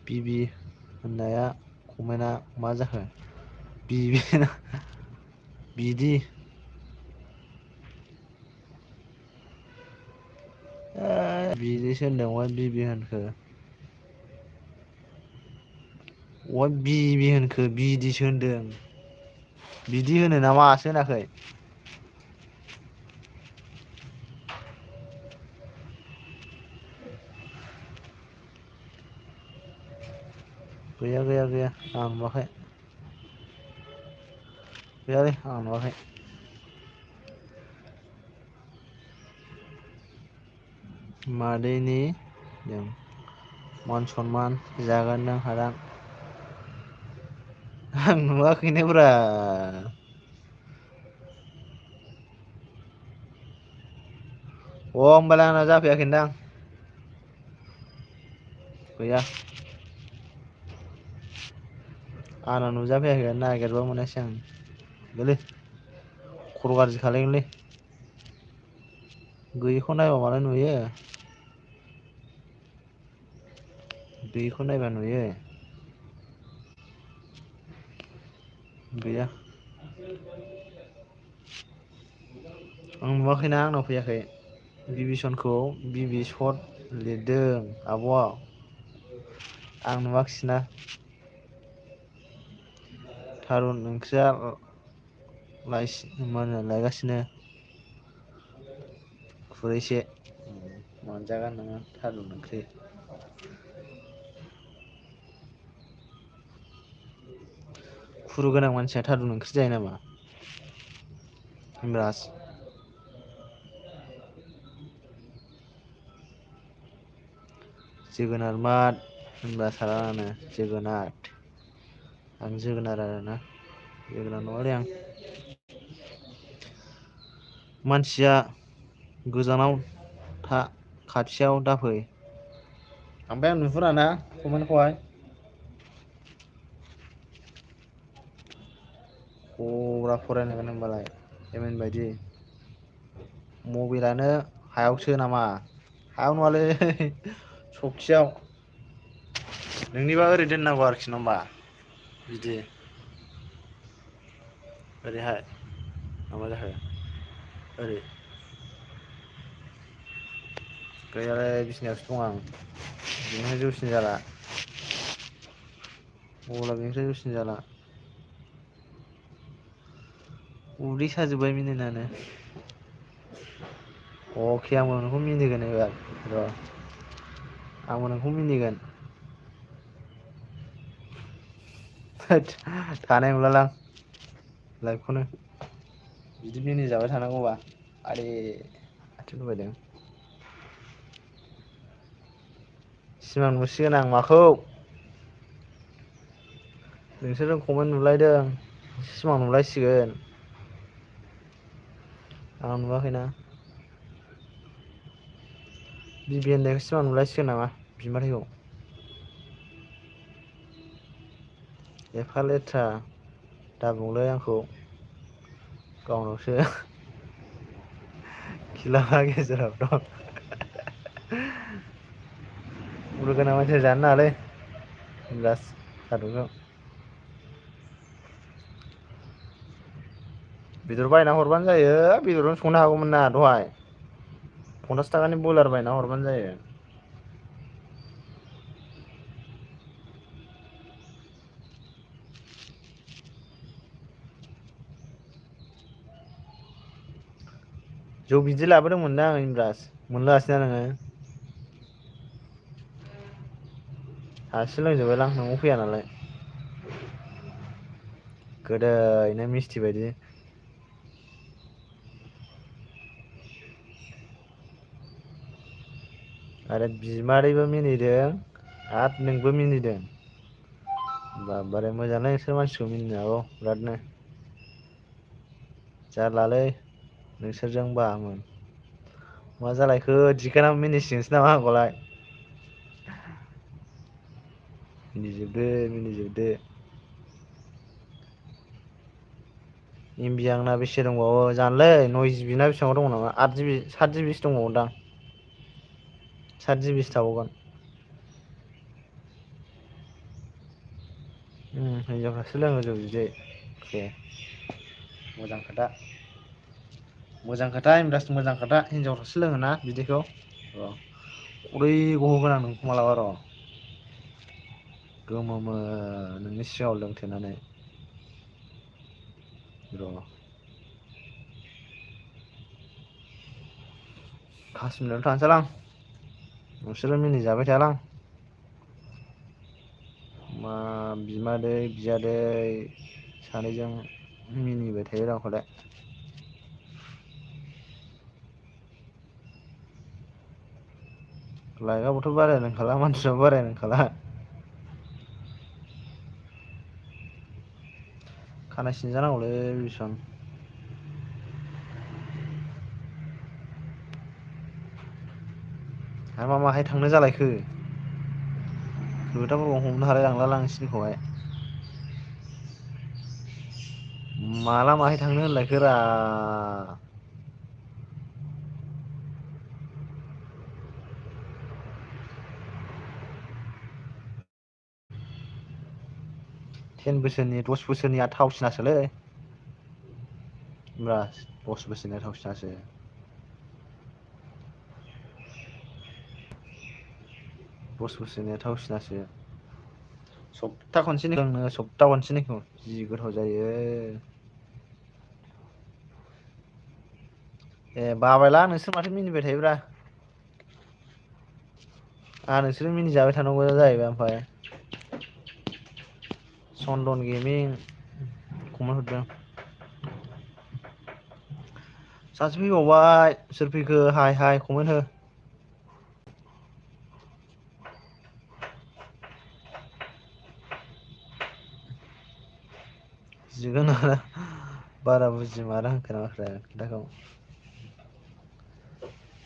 बिबि होननाया कमेन्टआ मा जाखो बिबि बिदि बिदिसो होनदों अहाय बिबि होनखो अहाय बिबि होनखो बिदिसो होनदों बिदि होनो नामासो होनाखै गैया गैया गैया आं नुवाखै गैयालै आं नुवाखै मादैनि जों मान सनमान जागोन नों हादान आं नुवाखैनो ब्रा अ होमबालाय आंना जाफैयाखैदां गैया आंनाव नुजाफैयाखै नागिरबा मोनासै आं गैलै खर' गाज्रि खालायगोनलै गैयिखौ नायबा मालाय नुयो गैयिखौ नायबा नुयो गैया आं नुवाखैना आंनाव फैयाखै बिभीसनखौ बिबि सर्ट लिरदों आब'आ आं नुवाखिसैना थारुन ओंख्रिया लायगासिनो खुरैसे मोनजागोन नोङो थारुन ओंख्रि खुरू गोनां मानसिया थारुन ओंख्रि जायो नामा होमब्लास जोगोनार माद होनबा सारानो जोगोनार आं जोगोनार आरोना जोगोनार नङालै आं मानसिया गोजानाव था खाथियाव दाफै ओमफ्राय आं नुहुराना कमेन्टखौहाय खरा फरायनांगोन होनबालाय एम इन बायदि मबाइलानो हायावसो नामा हायाव नङालै सखियाव नोंनिबा ओरै दोननांगौ आरोखि ना होमबा बिदि ओरैहाय माबा जाखो ओरै गैयालै बिसिनायावसो दं आं बिनिफ्राय जौसिन जाला मबाइला बेनिफ्राय जौसिन जाला उदै साजोब्बाय मिनिनानो अके आंबो नोंखौ मिनिगोन एबार र' आंबो नोंखौ मिनिगोन थोद थानाय नंलालां लाइभखौनो बिदि मिनिजाबाय थानांगौबा आरे आथिं होबायदों सिमां नुसिगोन आं माखौ नोंसोरजों कमेन्ट नुलायदों सिमां नुलायसिगोन आं नुवाखैना बिबि होननायखौ सिमां नुलायसिगोन नामा बिमादैखौ एफा लेथ्रा दाबुंलाय आंखौ गावनावसो खिलाफ्रा गेजेराव दं मुगैनाय मानसिया जानो नाङालै बिन्दास थारुनखौ बेदर बायना हरबानो जायो बेदरजों संनो हागौमोन ना दहाय 50 थाखानि बयलार बायना हरबानो जायो जौ बिदै लाबोदोंमोनदा आं इनद्रास मोनलोङासैना नोङो हारसिं लोंजोबबायलां न'आव फैया नालाय गोदैनो मिस्थि बायदि आरो बिमादैबो मिनिदों आरो नोंबो मिनिदों बाबबारे मोजांलै नोंसोर मानसिखौ मिनिनो हागौ बिरादनो जारलालै नोंसोरजों बामोन मा जालायखो दिगाना मिनिसिगोनसो नामा आंखौलाय मिनिजोबदो मिनिजोबदो एमबिया आंना बेसे दंबावो जानोलै 9 जिबि ना बेसेबां दङ नामा 8 जिबि 7 जिबिसो दंबावोदां 7 जिबिसो थाबावगोन हिनजावफ्रासो लोङो जौ बिदै एखे मोजां खोथा मोजां खोथा इनद्रास मोजां खोथा हिनजावफ्रासो लोङोना बिदैखौ र' खदै गहोगोन आं नोंखौ मालाबा र' गोमोमो नोंनि सिगाङाव लोंथेनानै र' कासमिरआवनो थांसैलां नोंसोरो मिनिजाबाय थायालां मा बिमादै बियादै सानैजों मिनिबाय थायो र' आंखौलाय लाइकआबोथ' बाराया रोंखाला मानसिफ्राबो बाराया रोंखाला खानाय सिनजानांगौलै बिसं हा मा माहाय थांनो जालायखो खोथाफोरखौ हमनो हालाय लांलालां सिनिखौहाय माला माहाय थांनो होनलायखोरा? टेन बोसोरनि 10 बोसोरनिया थावसिनासोलै। होमब्रा 10 बोसोरनिया थावसिनासो। 10 बोसोरनिया थावसिनासो। सप्ता खनसेनि लोंनो सप्ता खनसेनिखौ जि गोथाव जायो। ए बाबायला नोंसोर माथो मिनिबाय थायोब्रा। नोंसोर मिनिजाबाय थानांगौ जाहैबाय ओमफ्राय। चन्दन गेमिं कमेन्ट हरदों। सासे फैबावबाय सोर फैखो हाय हाय कमेन्ट हो। जोगोनारा बारा बुजिमारा होनखोना माखोरा खोथाखौ।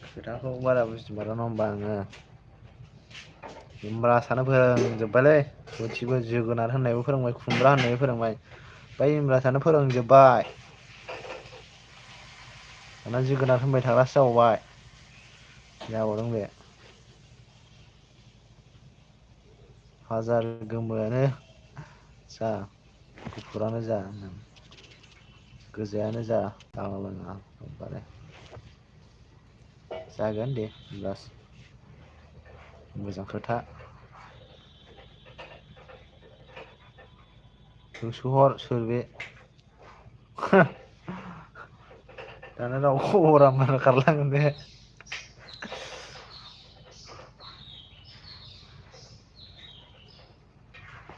खोथाखौ बारा बुजिमारा नङा होमबा आङो। होमब्रासानो फोरोंजोब्बायलै गथिबो जोगोनार होननायबो फोरोंबाय खुमब्रा होननायबो फोरोंबाय। बै होमब्रासानो फोरोंजोब्बाय। दाना जोगोनार होनबाय थाग्रासो जाबावबाय जाबावदों बे। हाजार गोमोआनो जा गुफुरानो जा गोजायानो जा जागोन दे बिन्दास मोजां खोथा। सोंहर सोर बे? दाना रावबो खबरा मोरा खारलाङोन बे।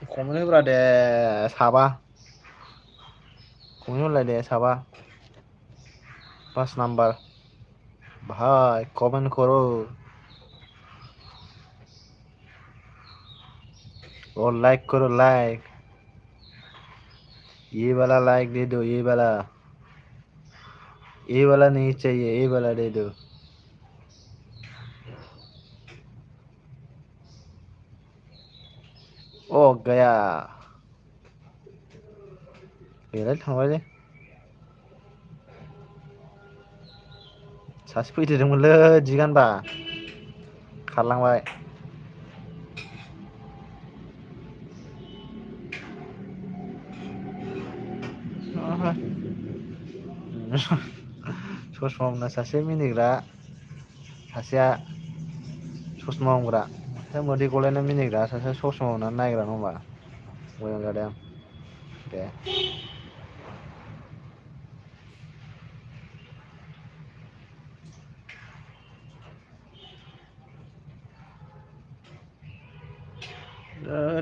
कमेन्ट होब्रा दे साबा। कमेन्ट हरलाय दे साबा। पास नाम्बार भाय कमेन्ट करो। और लाइक करो लाइक। ये वाला लाइक दे दो ये वाला। ये वाला नहीं चाहिए ये वाला दे दो। अ गया। गैलालै थांबायलै। सासे फैदेरदोंमोनलै दिगानबा खारलांबाय। ससमा मोना सासे मिनिग्रा सासेया ससमा हमग्रा मोदै गलायना मिनिग्रा सासे ससमा मोननानै नायग्रा नङा होमबा। मोजां जादों दे।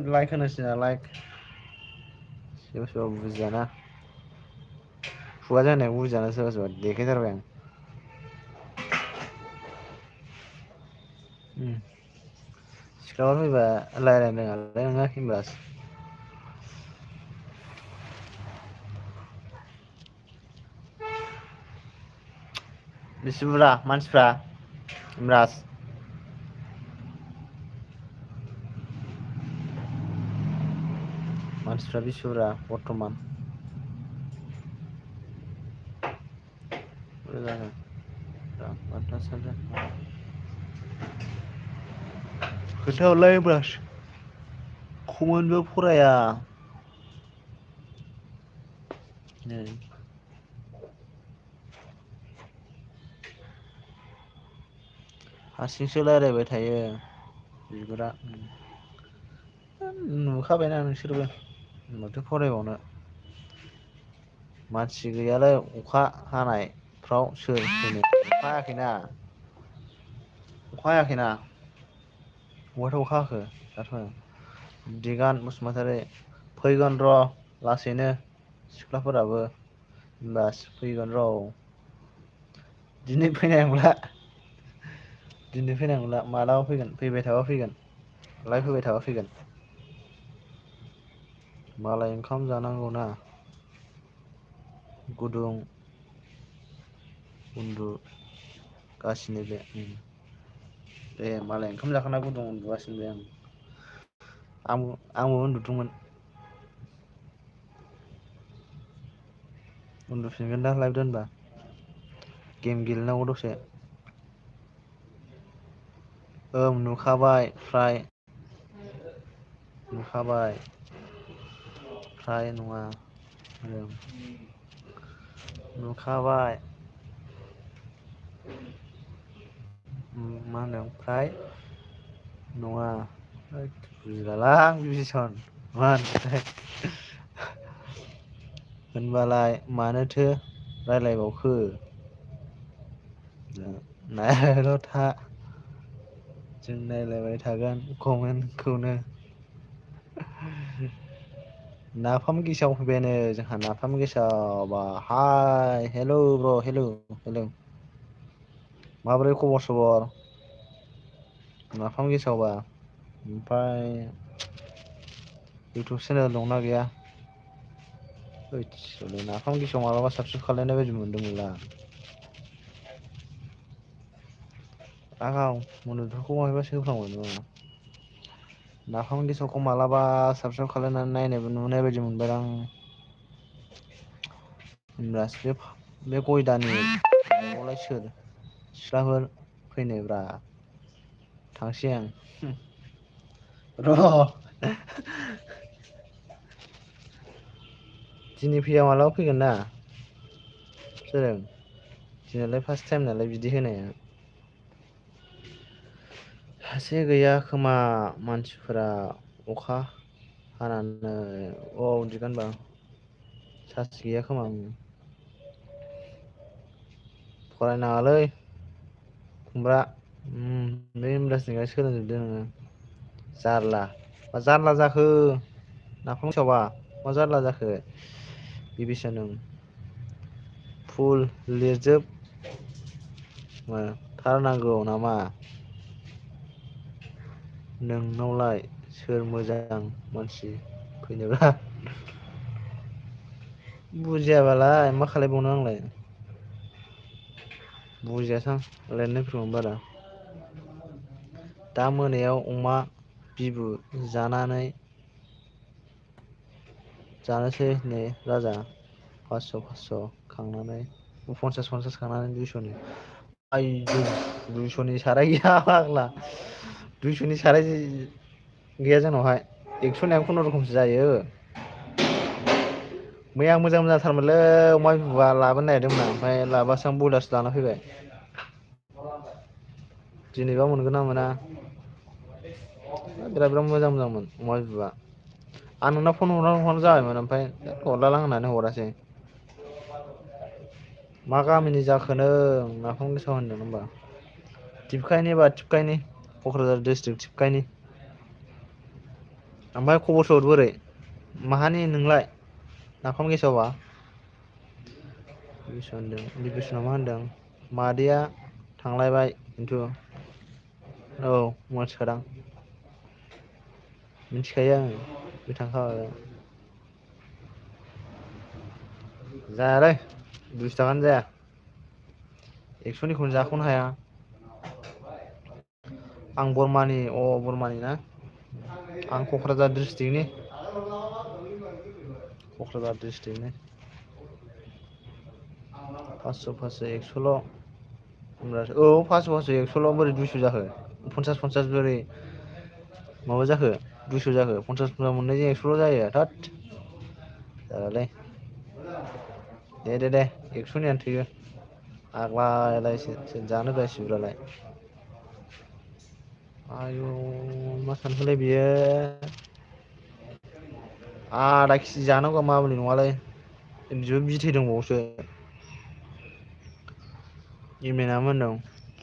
लाइक होनोसैना लाइक सोरबा सोरबा बुजियाना। खुगाजों होननायखौ बुजियाना सोरबा सोरबा देखायथारबाय आं। सिख्लाफोर फैबा रायज्लायनो रोङालै नोङो होमबास। बेसे बुरजा मानसिफ्रा होमब्रास? मानसिफ्रा बेसे बुरजा बर्थमान? खोन्थाहरलाय होमब्रास कमेन्टबो फराया। नै हारसिंसो रायज्लायबाय थायो बिगुरा। नुखाबायना नोंसोरबो माथो फरायबावनो। मानसि गैयालाय अखा हानायफ्राव सोर होनो अखा हायाखैना। अखा हायाखैना। बहायथ' अखा हाखो दाथ'। दिगान बसुमतारी फैगोन र' लासैनो सिख्लाफोराबो होनबास फैगोन र'। दिनै फैनाय नंला। दिनै फैनाय नंला मालाबा फैगोन फैबाय थाबा फैगोन लाइभ फैबाय थाबा फैगोन। मालाय ओंखाम जानांगौना। गुदुं उन्दुगासिनो बे। दे मालाय ओंखाम जाखांना गुदुं उन्दुगासिनो बे आंबो उन्दुदोंमोन। उन्दुफिनगोन दा लाइभ दोनबा गेम गेलेनांगौ दसे। ओं नुखाबाय फ्राय नुखाबाय फ्राय नङा ओं नुखाबाय मा होनदों फ्राय नङा होद बुजिलालां बिभीषन मा होनखोथाय होनबालाय मानोथो रायलायबावखो नायबायल' था जों नायलायबाय थागोन कमेन्टखौनो नाफाम गेसाव फैबायानो जोंहा नाफाम गेसाव बा हाय हेलौ ब्र' हेलौ हेलौ माबोरै खबर सबर नाफाम गेसावबा ओमफ्राय इउटुब चेनेल दंना गैया हैदस नाफाम गेसाव मालाबा साबसक्राइब खालायनाय बायदि मोनदोंमोनलां आंनाव मुनुफोरखौ मायबासो होफ्लांबाय नामा नाफाम गेसावखौ मालाबा साबसक्राइब खालायनानै नायनायबो नुनाय बायदि मोनबाय आं होनब्लासो बे गयदानि न'आवलाय सोर सिख्लाफोर फैनायब्रा थांसै आं र' दिनै फैया मालाबा फैगोन ना सोरां दिनैलाय फार्स्ट टाइम नालाय बिदि होनाया सासे गैया खोमा मानसिफोरा अखा हानानै अ उनदुगोन होनबा साथि गैया खोमा फरायनाङालै खुमब्रा बे इमब्रासनिफ्राय सोलोंजोबदो नोङो जारला मा जारला जाखो नाफाम गेसावबा मा जारला जाखो बिभीषन नों फुल लिरजोब थारनांगौ नामा नोंनावलाय सोर मोजां मानसि फैनोब्रा बुजियाबालाय मा खालायबावनो आंलाय बुजियासां रायलायनायफोरखौनो बारा दा मोनायाव अमा बिबु जानानै जानोसै नै राजा फासस' खांनानै पन्सास खांनानै दुइस'नि आइयै दुइस'नि साराय गैया फाग्ला दुइस'नि साराय गैया जोंनावहाय एक्स'निया खुनुरुखुमसो जायो मैया मोजां मोजांथारमोनलै अमा बिबुआ लाबोनो नागिरदोंमोन आं ओमफ्राय लाबोआसै आं बयलारसो लाना फैबाय दिनैबा मोनगोन ना मोना बिराद मोजां मोजांमोन अमा बिबुआ आं नोंनाव फन हरहां जाबायमोन ओमफ्राय हरलालां होननानै हरासै मा गामिनि जाखो नों नाफाम गेसाव होनदों होनबा थिफखायनि बा थिफखायनि क'क्राझार डिस्ट्रिक्ट थिफखायनि ओमफ्राय खबर सबर बोरै माहानि नोंलाय नाफाम गेसावा बिभीसना मा होनदों मादैया थांलायबाय खिन्थु औ मोनथिखादां मिथिखायो आङो बे थांखाबाय जायालै दुइस' थाखानो जाया एक्स'निखौनो जाख'नो हाया आं बरमानि ना आं क'क्राझार डिस्ट्रिक्टनि क'क्राझार डिस्ट्रिक्टनि फासस' एक्स'ल' औ फास' एक्स'ल' बोरै दुइस' जाखो पन्सास बोरै माबा जाखो दुइस' जाखो पन्सास मोननायजों एक्सल' जायो थोद जायालै दे एक्स'नियानो थोयो आग्लालायसो सोर जानो बेलाय सिब्रालाय आयु मा सानखोलै बियो आदा केजि जानांगौआ मामुलि नङालै बिबो बिथै दंबावोसो इमेना मा होनदों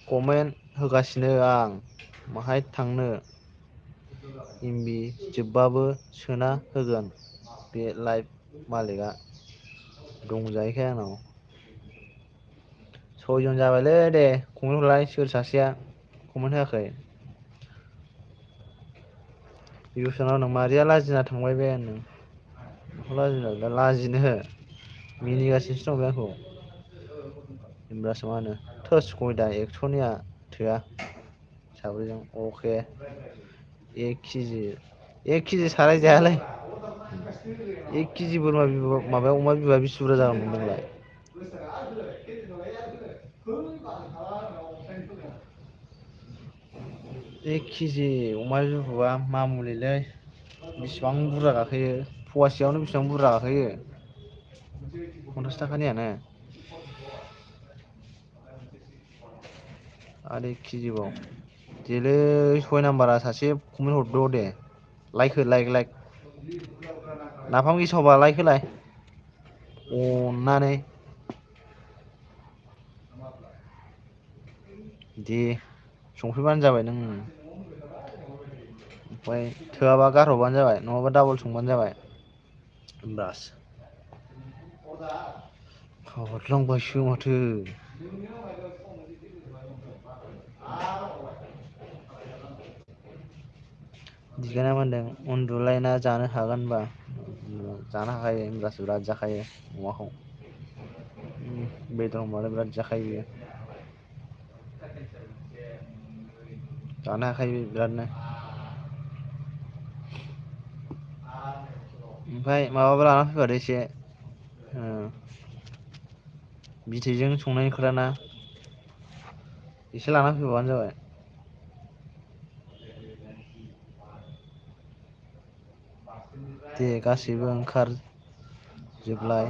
कमेन्ट होगासिनो आं माहाय थांनो एमबि जोबबाबो सोना होगोन बे लाइभ मालिकआ दंजायोखाय आंनाव सयजन जाबायलै दे कमेन्ट हरलाय सोर सासेया कमेन्ट होआखै बिभुसनाव मादैया लाजिना थांबाय बे होनदों माखौ लाजिनो लाजिनो हो मिनिगासिनोसो दं बे आंखौ होमब्लासो मा होनो थोस गयदा एक्स'निया थोआ साब्रैजों अके एक केजि साराय जायालै एक केजि बोरमा माबायाव अमा बिबुआ बेसे बुरजा जागोन नंदोंलाय एक केजि अमा बिबुआ मामुलिलै बेसेबां बुरजा गाखोयो फवासेयावनो बेसेबां बुरजा गाखोयो 50 थाखानियानो आरो 1 केजिबाव देलै 6 नाम्बारा सासे कमेन्ट हरद' दे लाइक हो लाइक नाफाम गेसावबा लाइक होलाय अननानै दे संफैबानो जाबाय नों ओमफ्राय थोआबा गारहरबानो जाबाय नङाबा डाबल संबानो जाबाय बास हरलांबायसो माथो दिगाना मा होनदों उन्दुलायना जानो हागोनबा जानो हाखायो होनब्लासो बिराद जाखायो अमाखौ बेदर होनबाथाय बिराद जाखायो बियो जानो हाखायो बिरादनो ओमफ्राय माबाबा लाना फैफादो एसे बिथैजों संनायनि खोथाना एसे लाना फैबानो जाबाय दे गासैबो ओंखार जोबलाय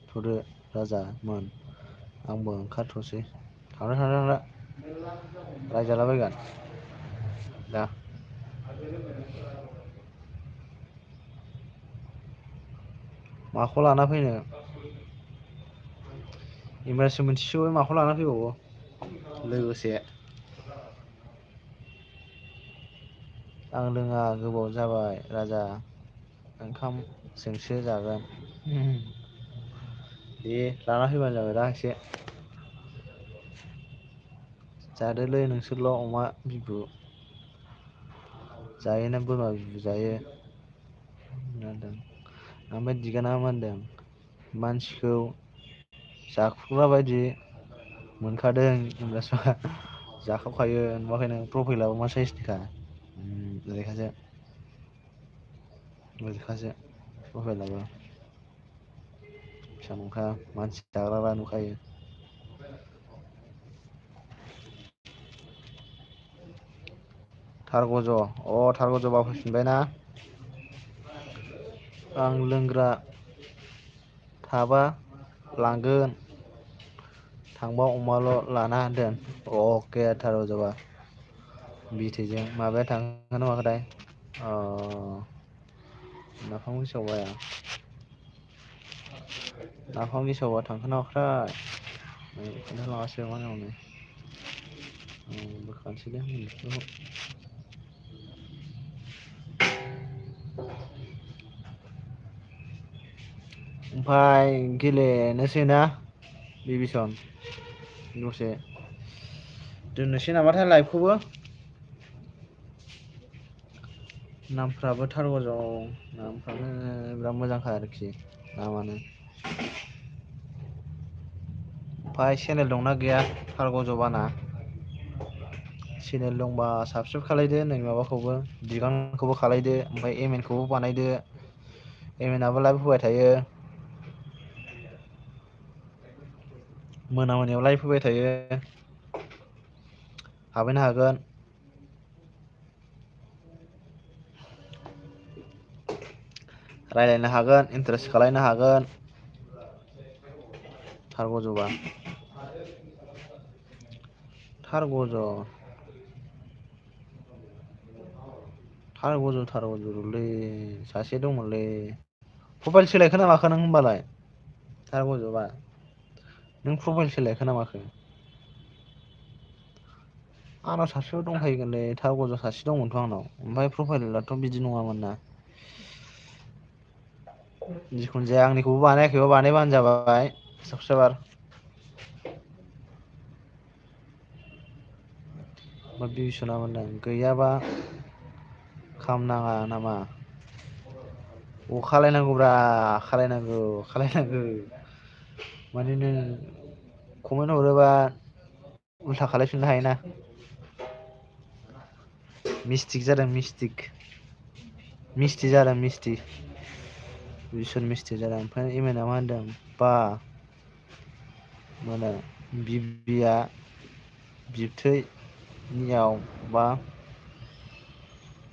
थ'दो राजामोन आंबो ओंखारथ'सै थांदो रायजालाबायगोन दा माखौ लाना फैनो इमरासि मोनसेसो माखौ लाना फैबावो लोगोसे आं लोङा गोबाव जाबाय राजा ओंखामजोंसो जागोन दे लाना फैबानो जाबाय दा एसे जादोलै नोंसोरल' अमा बिबु जायोना बोरमा बिबु जायो ओमफ्राय दिगाना मा होनदों मानसिखौ जाखुग्रा बायदि मोनखादों होनगासिनो जाखाबखायो नुवाखै नों प्रफाइलाबो मा साइसनिखा ओरैखासो ओरैखासो प्रफाइलाबो फिसा नंखाया मानसि जाग्राबा नुखायो थारगज' थारगज'बा फैफिनबाय ना आं लोंग्रा थाबा लांगोन थांबा अमाल' लाना दोन अके थार'ज'बा बिथैजों माबाया थांखोना माखोथाय नाफाम गेसावबाया नाफाम गेसावबा थांखोना माखोथाय खोन्थालाङासै मा होनबावनो बोखानोसैलै बेखौ ओमफ्राय गेलेनोसै ना बिभीसन दसे दोननोसै नामाथाय लाइभखौबो नामफ्राबो थार नामफ्रानो बिराद मोजांखा आरोखि नामानो ओमफ्राय चेनेल दंना गैया थारगज'बाना चेनेल दंबा साबसक्राइब खालायदो नै माबाखौबो बिगांखौबो खालायदो ओमफ्राय एम एन खौबो बानायदो एम एन आबो लाइभ होबाय थायो मोना मोनायाव लाइभ फैबाय थायो हाबहैनो हागोन रायज्लायनो हागोन इन्टारेस्ट खालायनो हागोन थारगज'बा थारगज' थारगज'लै सासे दंमोनलै प्रफाइल सोलायखो ना माखो नों होमबालाय थारगज'बा नों प्रफाइल सोलायखो ना माखो आंनाव सासेबो दंखायोगोनलै थारगज' सासे दंमोनथ' आंनाव ओमफ्राय प्रफाइलाथ' बिदि नङामोन ना जिखुनु जाया आंनिखौबो बानायाखैबा बानायबानो जाबाय साबसक्राइबार मा बिभीसना मोनदों गैयाबा खामनाङा नामा खालायनांगौब्रा खालायनांगौ माने नों कमेन्ट हरोबा उल्था खालायफिननो हायोना मिस्टिक जादों मिस्टि जादों मिस्टि बिभीषन मिस्टि जादों ओमफ्राय एम एन आ मा होनदों बा मोनो बिबिया बिबथैनियाव बा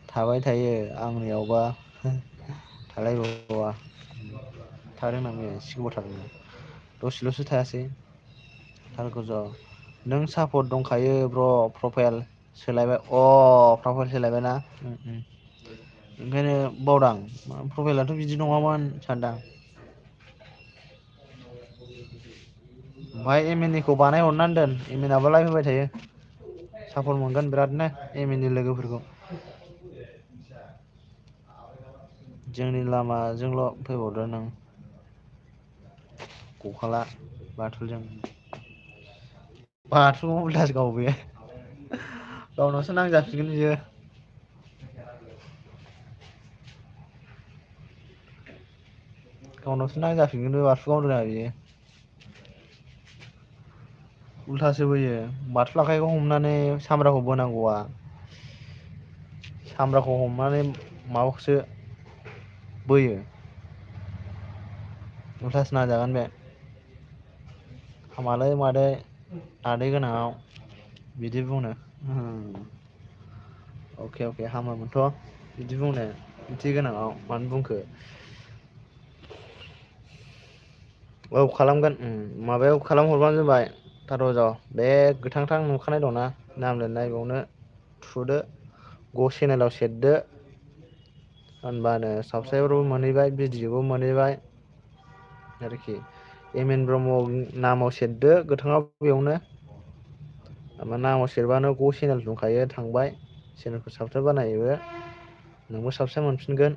थाबाय थायो आंनियावबा थालायबावा थादों ना मैया एसे गोबाव थादोंना दसेल'सो थायासै थारगज' नों सापर्ट दंखायो ब्र' प्रफाइल सोलायबाय प्रफाइल सोलायबायना ओंखायनो बावदां प्रफाइलाथ' बिदि नङामोन सानदां ओमफ्राय एम एन ए खौ बानायहरनानै दोन एम एन आबो लाइक होबाय थायो सापर्ट मोनगोन बिरादनो एम एन ए लोगोफोरखौ जोंनि लामाजोंल' फैबावदो नों गखाला बाथुलजों बाथुलखौ उल्थासो गावो बे गावनावसो नांजाबसिगोन बियो गावनावसो नांजाफिनगोन बे बाथुल गावदों बियो उल्थासो बोयो बाथुल आखाइखौ हमनानै सामब्राखौ बोनांगौआ सामब्राखौ हमनानै माबाखौसो बोयो उल्थासो नांजागोन बे हामालै मादै आदै गोनाङाव बिदि बुंनो अके अके हामामोनथ' बिदि बुंनो ओंथि गोनाङाव मानो बुंखो औ खालामगोन माबायाव खालामहरबानो जाबाय थार' बे गोथांथां नुखानाय दंना नाम लिरनाय बेयावनो थुदो ग चेनेलाव सेरदो होनबानो साबसक्राइबारबो मोनहैबाय भिडिअ'बो मोनहैबाय आरोखि एम एन ब्रह्म नामाव सेरदो गोथाङाव बेयावनो नामाव सेरबानो ग चेनेल दंखायो थांबाय चेनेलखौ साबसक्राइब बानायबो नोंबो साबसक्राइब मोनफिनगोन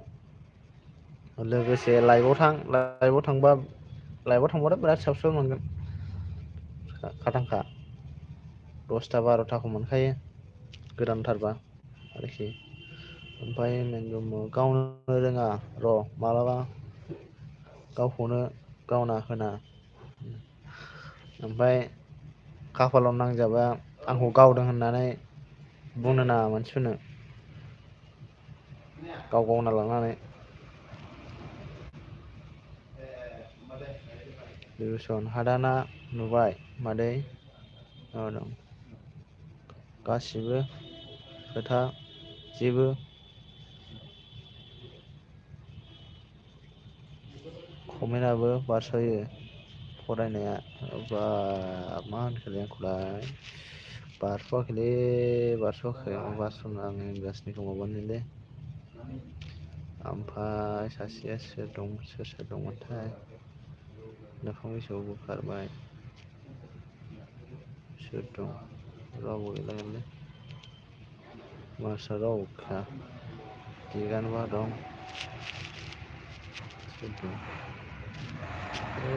लोगोसे लाइभआव थां लाइभआव थांबा लाइभआव थांबाथ' बिराद साबसक्राइब मोनगोन खाथांखा 10ता 12ताखौ मोनखायो गोदानथारबा आरोखि ओमफ्राय गावनो रोङा र' मालाबा गावखौनो गावना होना ओमफ्राय खाफालाव नांजाबा आंखौ गावदों होननानै बुंनो नाङा मानसिफोरनो गाव गावना लानानै बिभीषन हादाना नुबाय मादै दं गासिबो खोथा जेबो कमेन्टआबो बारस'यो फरायनाया बा मा होनखोलै आंखौलाय बारस'वाखैलै बारस'वाखै बारस'नो आं इंराजिनिखौ माबानिलै ओमफ्राय सासेया सोर सोर दंमोनथाय मोखां बिजाबाव बोखारबाय सोर दं रावबो गैला मार्साल रावबो गैया दिगानबा दं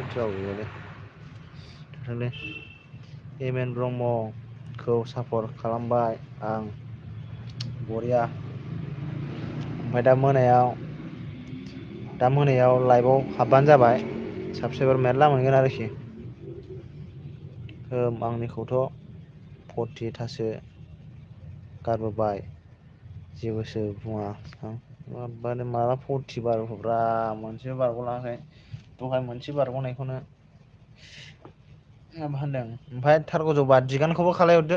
रावबो गैयालै थाथोंलै एम एन ब्रह्मखौ सापर्ट खालामबाय आं बरिया ओमफ्राय दा मोनायाव लाइभआव हाबबानो जाबाय साबसक्राइबार मेरला मोनगोन आरोखि आंनिखौथ' 40तासो गारबोबाय जेबोसो बुङा आं माला 40 बारखोब्रा मोनसेबो बारग'लाङाखै दहाय मोनसे बारग'नायखौनो मा होनदों ओमफ्राय थारगजबा दिगानखौबो खालायहरदो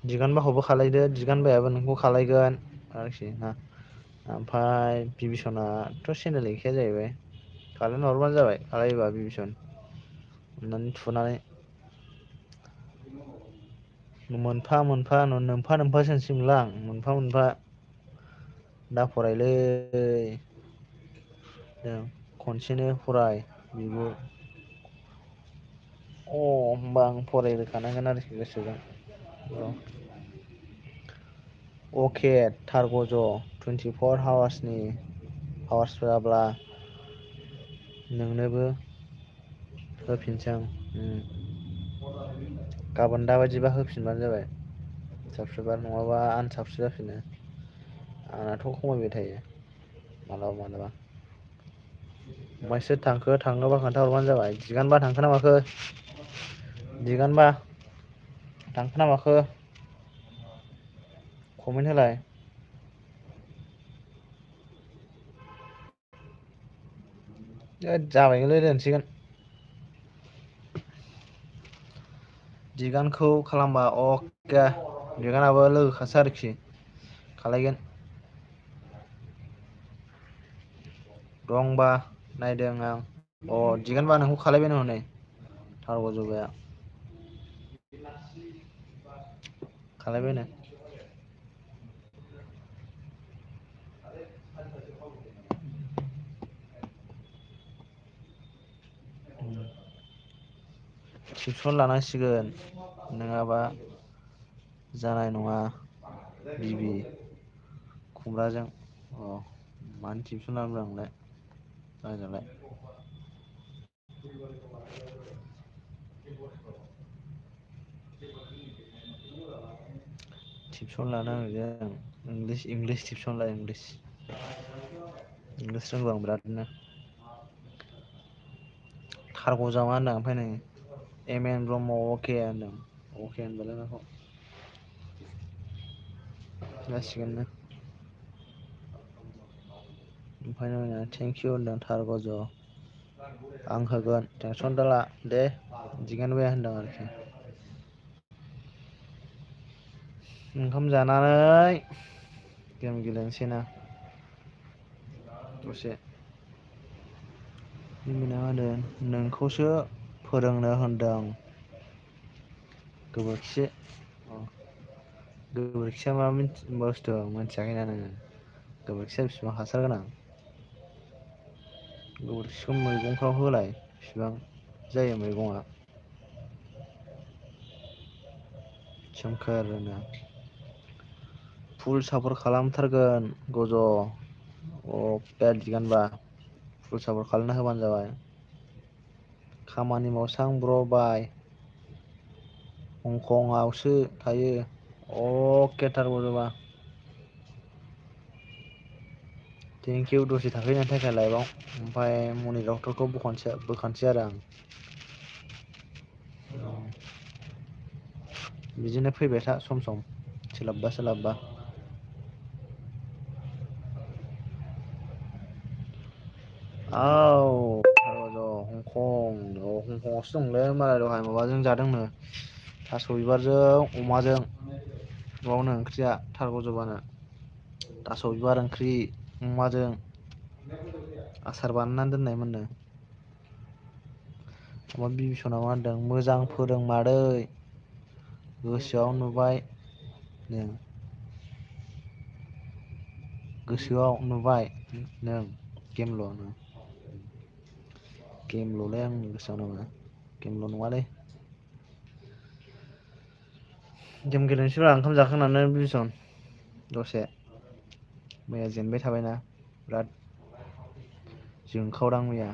दिगानबाखौबो खालायदो दिगानबायाबो नोंखौ खालायगोन आरोखि ना ओमफ्राय बिभीसनाथ' चेनेल गैखाया जाहैबाय खालायना हरबानो जाबाय खालायोबा बिभीसन अननानै थुनानै मोनफा मोनफा नोमफा नोमफासो होनसैमोनलां आं मोनफा मोनफा दा फरायलै खनसेनो फराय बिब' होमबा आं फरायहोखानांगोन आरोखि गोसोजों र' अके टारगज 24 हावार्स जाब्ला नोंनोबो होफिनसै आं गाबोन दाबायदिबा होफिनबानो जाबाय साबसक्राइबार नङाबा आनसाबसक्राइब जाफिनो आंनाथ' खमायबाय थायो मालाबा मालाबा ओमफ्राय सोर थांखो थांनोबा खोन्थाहरबानो जाबाय दिगानबा थांखोना माखो दिगानबा थांखोना माखो कमेन्ट होलाय जाबायलै दोनसिगोन दिगानखौ खालामबा अके दिगानाबो लोगोखासो आरोखि खालायगोन। दंबा नायदों आं दिगानबा नोंखौ खालायबाय हनै थार बज'बाया खालायबायनो टिउसन लानांसिगोन नङाबा जानाय नङा गिबि खुमब्राजों मानो टिउसन लानो आंलाय रायजालाय टिउसन लानो नागिरदों इंलिस टिउसन ला इंलिस रोंगौ आं बिरादनो खारग' मा होनदों ओमफ्राय नोङो एम एन ब्रह्म अके होनदों अके होनबालाय माखौ जासिगोननो ओमफ्राय थेंकिउ होनदों थार गज' आं होगोन टेनसन दाला दे दिगानो बाया होनदों आरोखि ओंखाम जानानै गेम गेलेनोसैना दसे बिमाया होनदों नोंखौसो फोरोंनो होनदों गोबोरखि गोबोरखिया मा बुस्थु मिथियाखैना नोङो गोबोरखिया बिसिबां हासार गोनां गोबोरखिखौ मैगंफ्राव होलाय बिसिबां जायो मैगङा सोमखोरनो फुल सापर खालामथारगोन गज' दिगानबा फुल सापर खालामना होबानो जाबाय खामानि मावसां ब्र बाय हंकंआवसो थायो अके थार बज'बा थेंकिउ दसे थाफैनायनि थाखाय लाइफआव ओमफ्राय मनि डक्टरखौ बोखानोसै आरो आं बिदिनो फैबाय था सम सम सोलाबबा सोलाबबा औ हंकंआवसो दंलै मालाय दहाय माबाजों जादोंनो थास' बिबारजों अमाजों बावनो ओंख्रिया थार बज'बानो थास' बिबार ओंख्रि अमाजों आसार बानायनानै दोननाय मोननो माबा बिभीसना मा होनदों मोजां फोरों मादै गोसोआव नुबाय नो गोसोआव नुबाय नों गेमल' गेमल'लाय आंनि गोसोआव नङा गेमल' नङालै गेम गेलेनोसैब्रा ओंखाम जाखांनानै बिभीसन दसे मैया जेनबाय थाबायना बिराद जोंखावदों मैया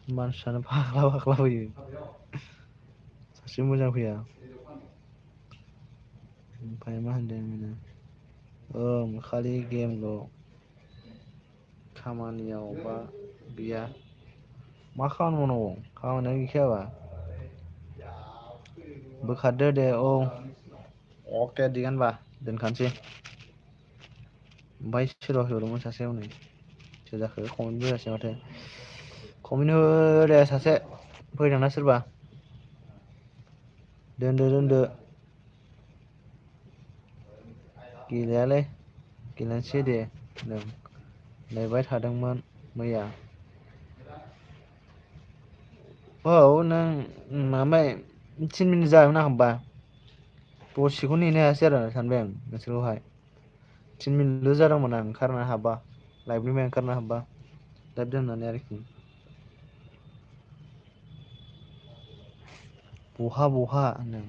मानसियानो फाग्ला फाग्ला फैयो सासेबो मोजां फैया ओमफ्राय मा होनदों खालि गेमल' खामानियावबा गैया मा खामानि मावनांगौ खामानियानो गैखायाबा बोखारदो दे औ अके दिगानबा दोनखानोसै ओमफ्राय सोरबा हरदोंमोन सासे हनै सोर जाखो कमेन्टबो होआसै माथो कमेन्ट होदे सासे फैदोंना सोरबा दोनदो गेलेयालै गेलेनोसै दे होनदों नेबाय थादोंमोन मैया औ नों ओमफ्राय 3 मिनिट जागोन ना हाबबा दसेखौ नेनो हायासै आरो सानबाय आं नोंसोरखौहाय 3 मिनिटल' जादोंमोन आं ओंखारनो हाबा लाइब्रेरिनिफ्राय ओंखारनो हाबा लाइभ दोननानै आरोखि बहा होनदों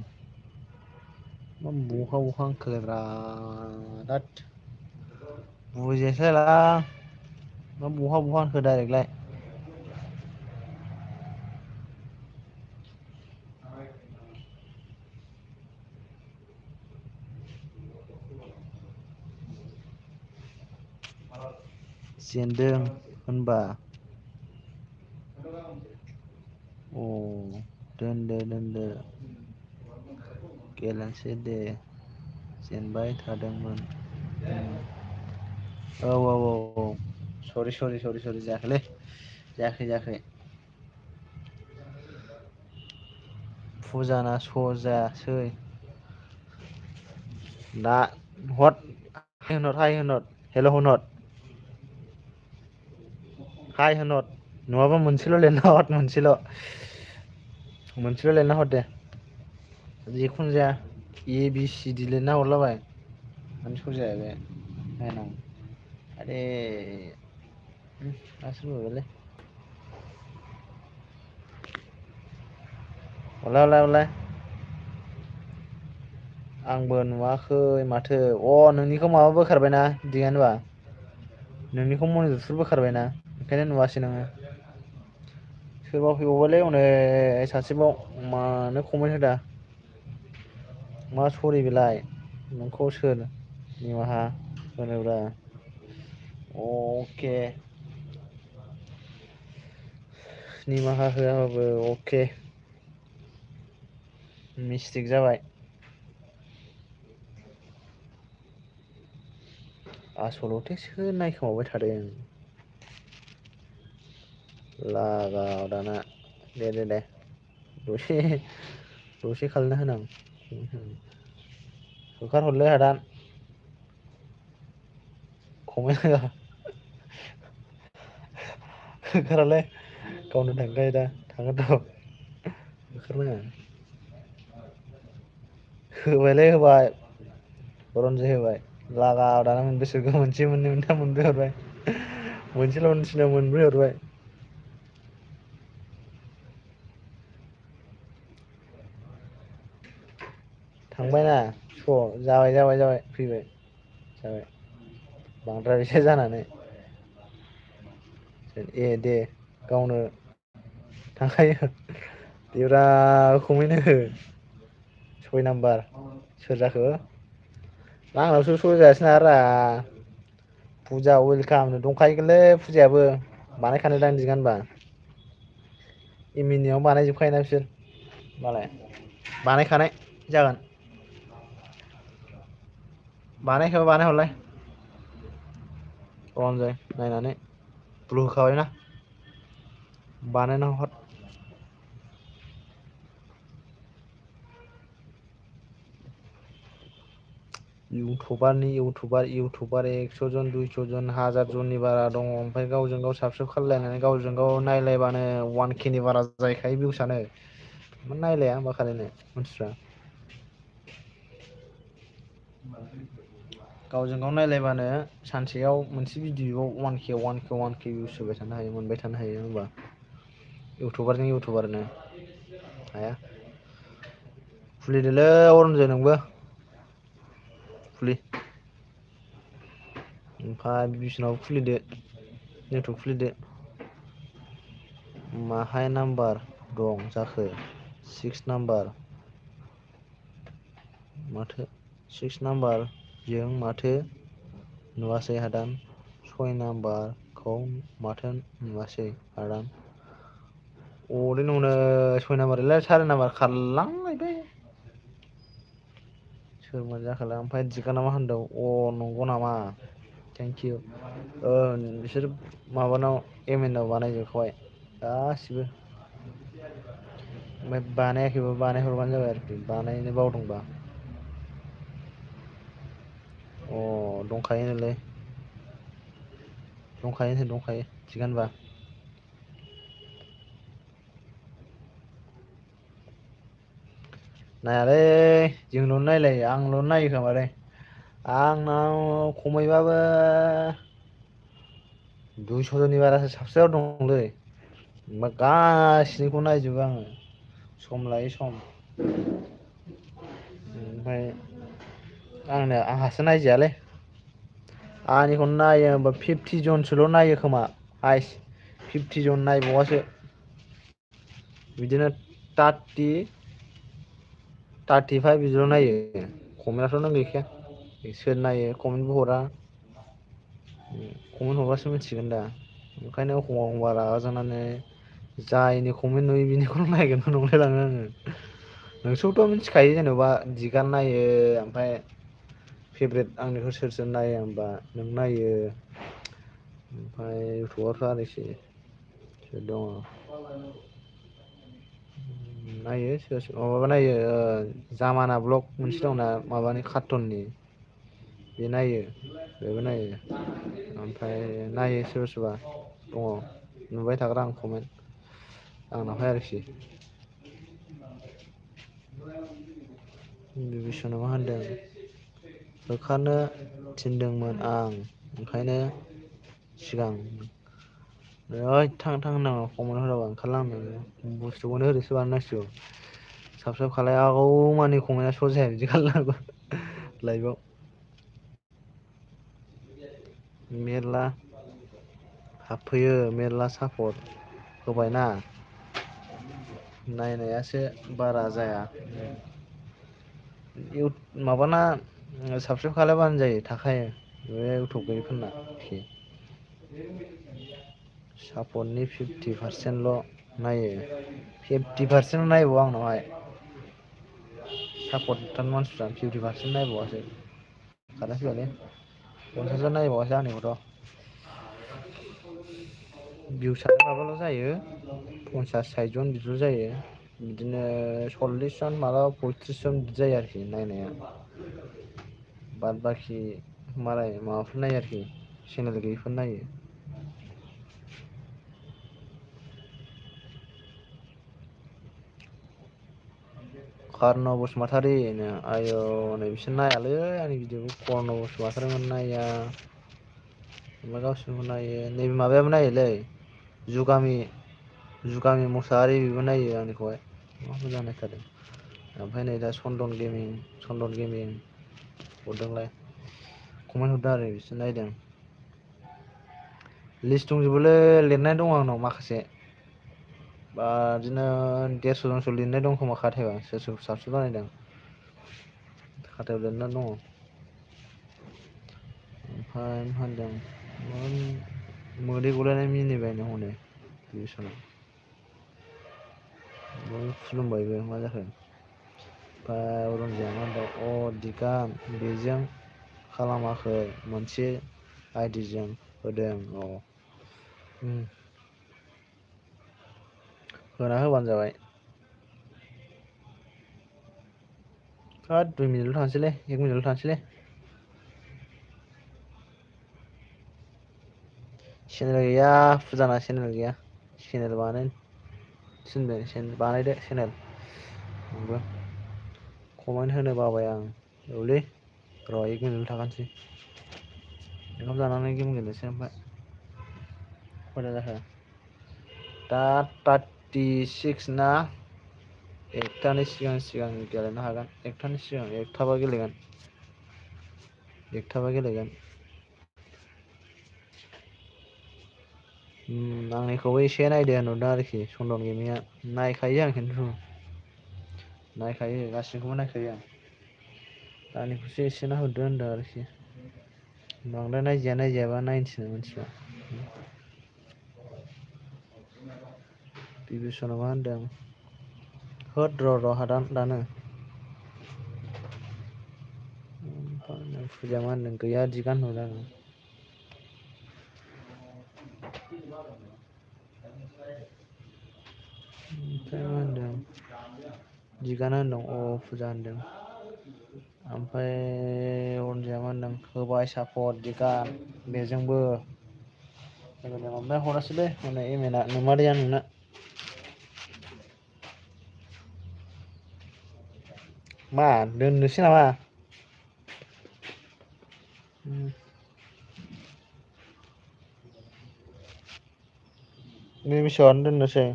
मा बहा होनखोलायब्रा धोद बुजियासैलाय लां मा बहा होनखो डाइरेक्टलाय जेनदों होनबा अ दोनदो गेलेनोसै दे जेनबाय थादोंमोन औ सरि जायाखैलै जायाखै फुजाना सजासै दा हद हाय होनहर हेल' होनहर हाय होनहर नङाबा मोनसेल' लिरना हर मोनसेल' लिरना हर दे जिखुनु जाया ए बि सि डि लिरना हरलाबाय मानो स'जाया बे नायनां आरे मासो बोरैबालै हरलाय हरलाय हरलाय आंबो नुवाखै माथो अ नोंनिखौ माबा बोखारबायना दिगानोबा नोंनिखौ मनिजुरफोर बोखारबायना ओंखायनो नुवासै नोङो सोरबा फैबावबायलै हनै सासेबाव मानो कमेन्ट होदा मा सरि बेलाय नोंखौ सोर निमाहा होनोब्रा अके निमाहा होआबाबो अके मिस्टेक जाबाय आसलथे सोर नायखोमाबाय थादों लागाव दाना दे दसे खालायना होनां होखारहरलै हादान कमेन्ट होआ होखारहरलै गावनो थांखायो दा थांगोनथ' होखारनाङा होबायलै होबाय रनजय होबाय लागाव दाना मोनबेसे मोनसे मोननै मोनथाम मोनब्रै हरबाय मोनसेल' थिननायाव मोनब्रै हरबाय थांबायना स' जाबाय फैबाय जाबाय बांद्राय एसे जानानै ए दे गावनो थांखायो देब्रा कमेन्ट हो सय नाम्बार सोर जाखो आंनावसो स'जायासैनाब्रा फुजा वेलकाम दंखायोगोनलै फुजायाबो बानायखानायदां दिगानबा एमिनेआवनो बानायजोबखायोना बिसोर मालाय बानायखानाय जागोन बानायखाबा बानायहरलाय रनजय नायनानै ब्लु होखाबायना बानायना हर इउटुबार 100 जन 200 जन हाजार जननि बारा दङ ओमफ्राय गावजों गाव साबसक्राइब खालायलायनानै गावजों गाव नायलायबानो 1K नि बारा जाहैखायो भिउसआनो मानो नायलाया मा खालायनो मानसिफ्रा गावजों गाव नायलायबानो सानसेयाव मोनसे भिडिअ'आव 1K भिउस होबाय थानो हायो मोनबाय थानो हायो होमबा इउटुबारजों इउटुबारनो हाया खुलिदोलै अरनजय नोंबो खुलि ओमफ्राय बिष्णुनाबो खुलिदो इउटुब खुलिदो माहाय नाम्बार दं जाखो 6 नाम्बार माथो 6 नाम्बारजों माथो नुवासै हादान 6 नाम्बारखौ माथो नुवासै हादान अले न'नो 6 नाम्बार गैला 4 नाम्बार खारलांलायबाय सोरमोन जाखोला ओमफ्राय दिगाना मा होनदों अ नंगौ नामा थेंकिउ बिसोर माबानाव एम एन आव बानायजोबखाबाय गासिबो ओमफ्राय बानायाखैबा बानायहरबानो जाबाय आरोखि बानायनो बावदोंबा अ दंखायोनोलै दंखायो थिगानोबा नायालै जोंल' नायलायो आंल' नायो खोमालै आंनाव खमैबाबो 200 जननि बारासो साबसक्राइबार दंलै होमबा गासैनिखौ नायजोबो आङो सम लायै सम ओमफ्राय आंहासो नायजायालै आंनिखौनो नायो होमबा 50 जनसोल' नायो खोमा हाइस 50 जन नायबावासो बिदिनो 35 बिदिल' नायो कमेन्टआथ' नों गैखाया सोर नायो कमेन्टबो हरा कमेन्ट हरबासो मिथिगोन दा ओंखायनो एखमबा रागा जोंनानै जायनि कमेन्ट नुयो बिनिखौल' नायगोन नंलायलाङो आङो नोंसोरबोथ' मिथिखायो जेनेबा दिगान नायो ओमफ्राय फेभरेट आंनिखौ सोर सोर नायो होमबा नों नायो ओमफ्राय इउटुबारफ्रा आरोखि सोर दङ नायो सोरबा सोरबा माबा नायो जामाना ब्लग मोनसे दंना माबानि कार्टुननि बे नायो बेबो नायो ओमफ्राय नायो सोरबा सोरबा दङ नुबाय थाग्रा आं कमेन्ट आंनावहाय आरोखि बिभीसना मा होनदों होखारनो थिनदोंमोन आं ओंखायनो सिगां ओइ थां थां होननाङा कमेन्ट होदावबा ओंखारलांनो बुस्थुखौनो ओरैसो बानायनांसिगौ साबसक्राइब खालायागौ मानि कमेन्टआ स' जाया बिदि खालायनांगौ लाइभआव मेरला हाबफैयो मेरला सापर्ट होबायना नायनायासो बारा जाया माबाना साबसक्राइब खालायबानो जायो थाखायो बे इउटुब गैयैफोरना आरोखि सापर्टनि 50% नायो 50% नायबाव आंनावहाय सापर्टार मानसिफ्रा 50% नायबावासो खायलें फैबायलै 50 नायबावासै आंनिखौथ' भिउसआ माबाल' जायो 50-60 जन बिदिल' जायो बिदिनो 40 जन मालाबा 35 जन बिदि जायो आरोखि नायनाया बाद बाखि मालाय माबाफोर नायो आरोखि चेनेल गैयिफोर नायो कार्न बसुमतारी आयौ नै बिसोर नायालै आंनि भिडिअखौ कर्न बसुमतारी नाया ओमफ्राय गावसोरनिखौ नायो नैबे माबायाबो नायोलै जुगामि मुसाहारि बेबो नायो आंनिखौहाय मा मोजां नायथारदों ओमफ्राय नै दा चन्दन गेमिं हरदोंलाय कमेन्ट हरदों आरो बिसोर नायदों लिस्ट दंजोबोलै लिरनाय दङ आंनाव माखासे बिदिनो 150 जनसो लिरनाय दं खोमा खाथायबा सोर सोर साबसक्राइब बानायदों खाथायाव लिरना दङ ओमफ्राय मा होनदों मोदै गलायनाय मिनिबायनो हनै बिभीसना खुलुमबायबो मा जाखो ओमफ्राय रन्जिया मा होनदों अ दिगान बेजों खालामाखै मोनसे आइडिजों होदों औ होना होबानो जाबाय होद 2 मिनिटल' थानोसैलै 1 मिनिटल' थानोसैलै चेनेल गैया फुजाना चेनेल गैया चेनेल बानायनो थिनदों बानायदो चेनेल नोंबो कमेन्ट होनो बाबाय आं औलै र' 1 मिनिटल' थाखानोसै ओंखाम जानानै गेम गेलेनोसै ओमफ्राय खयथा जाखो दा 36 ना एकथानि सिगां गेलेनो हागोन एकथानि सिगां एकथाबा गेलेगोन आंनिखौबो एसे नायदो नुदों आरोखि चन्दन गेमिंआ नायखायो आं खिन्थु नायखायो गासिबखौबो नायखायो आं आंनिखौसो एसे नाहरदो होनदों आरोखि बांद्राय नायजायाबा नायनो थिनो मानसिफ्रा बिभीसना मा होनदों होद र' दानो फुजाया मा होनदों गैया दिगान हरदों आंनाव ओमफ्राय मा होनदों दिगाना होनदों अ फुजा होनदों ओमफ्राय रन्जिया मा होनदों होबाय सापर्ट दिगान बेजोंबो ओमफ्राय हरासैलै हनै एमएनआ नोमादैया नोंना मा दोननोसै नामा निमिषआवनो दोननोसै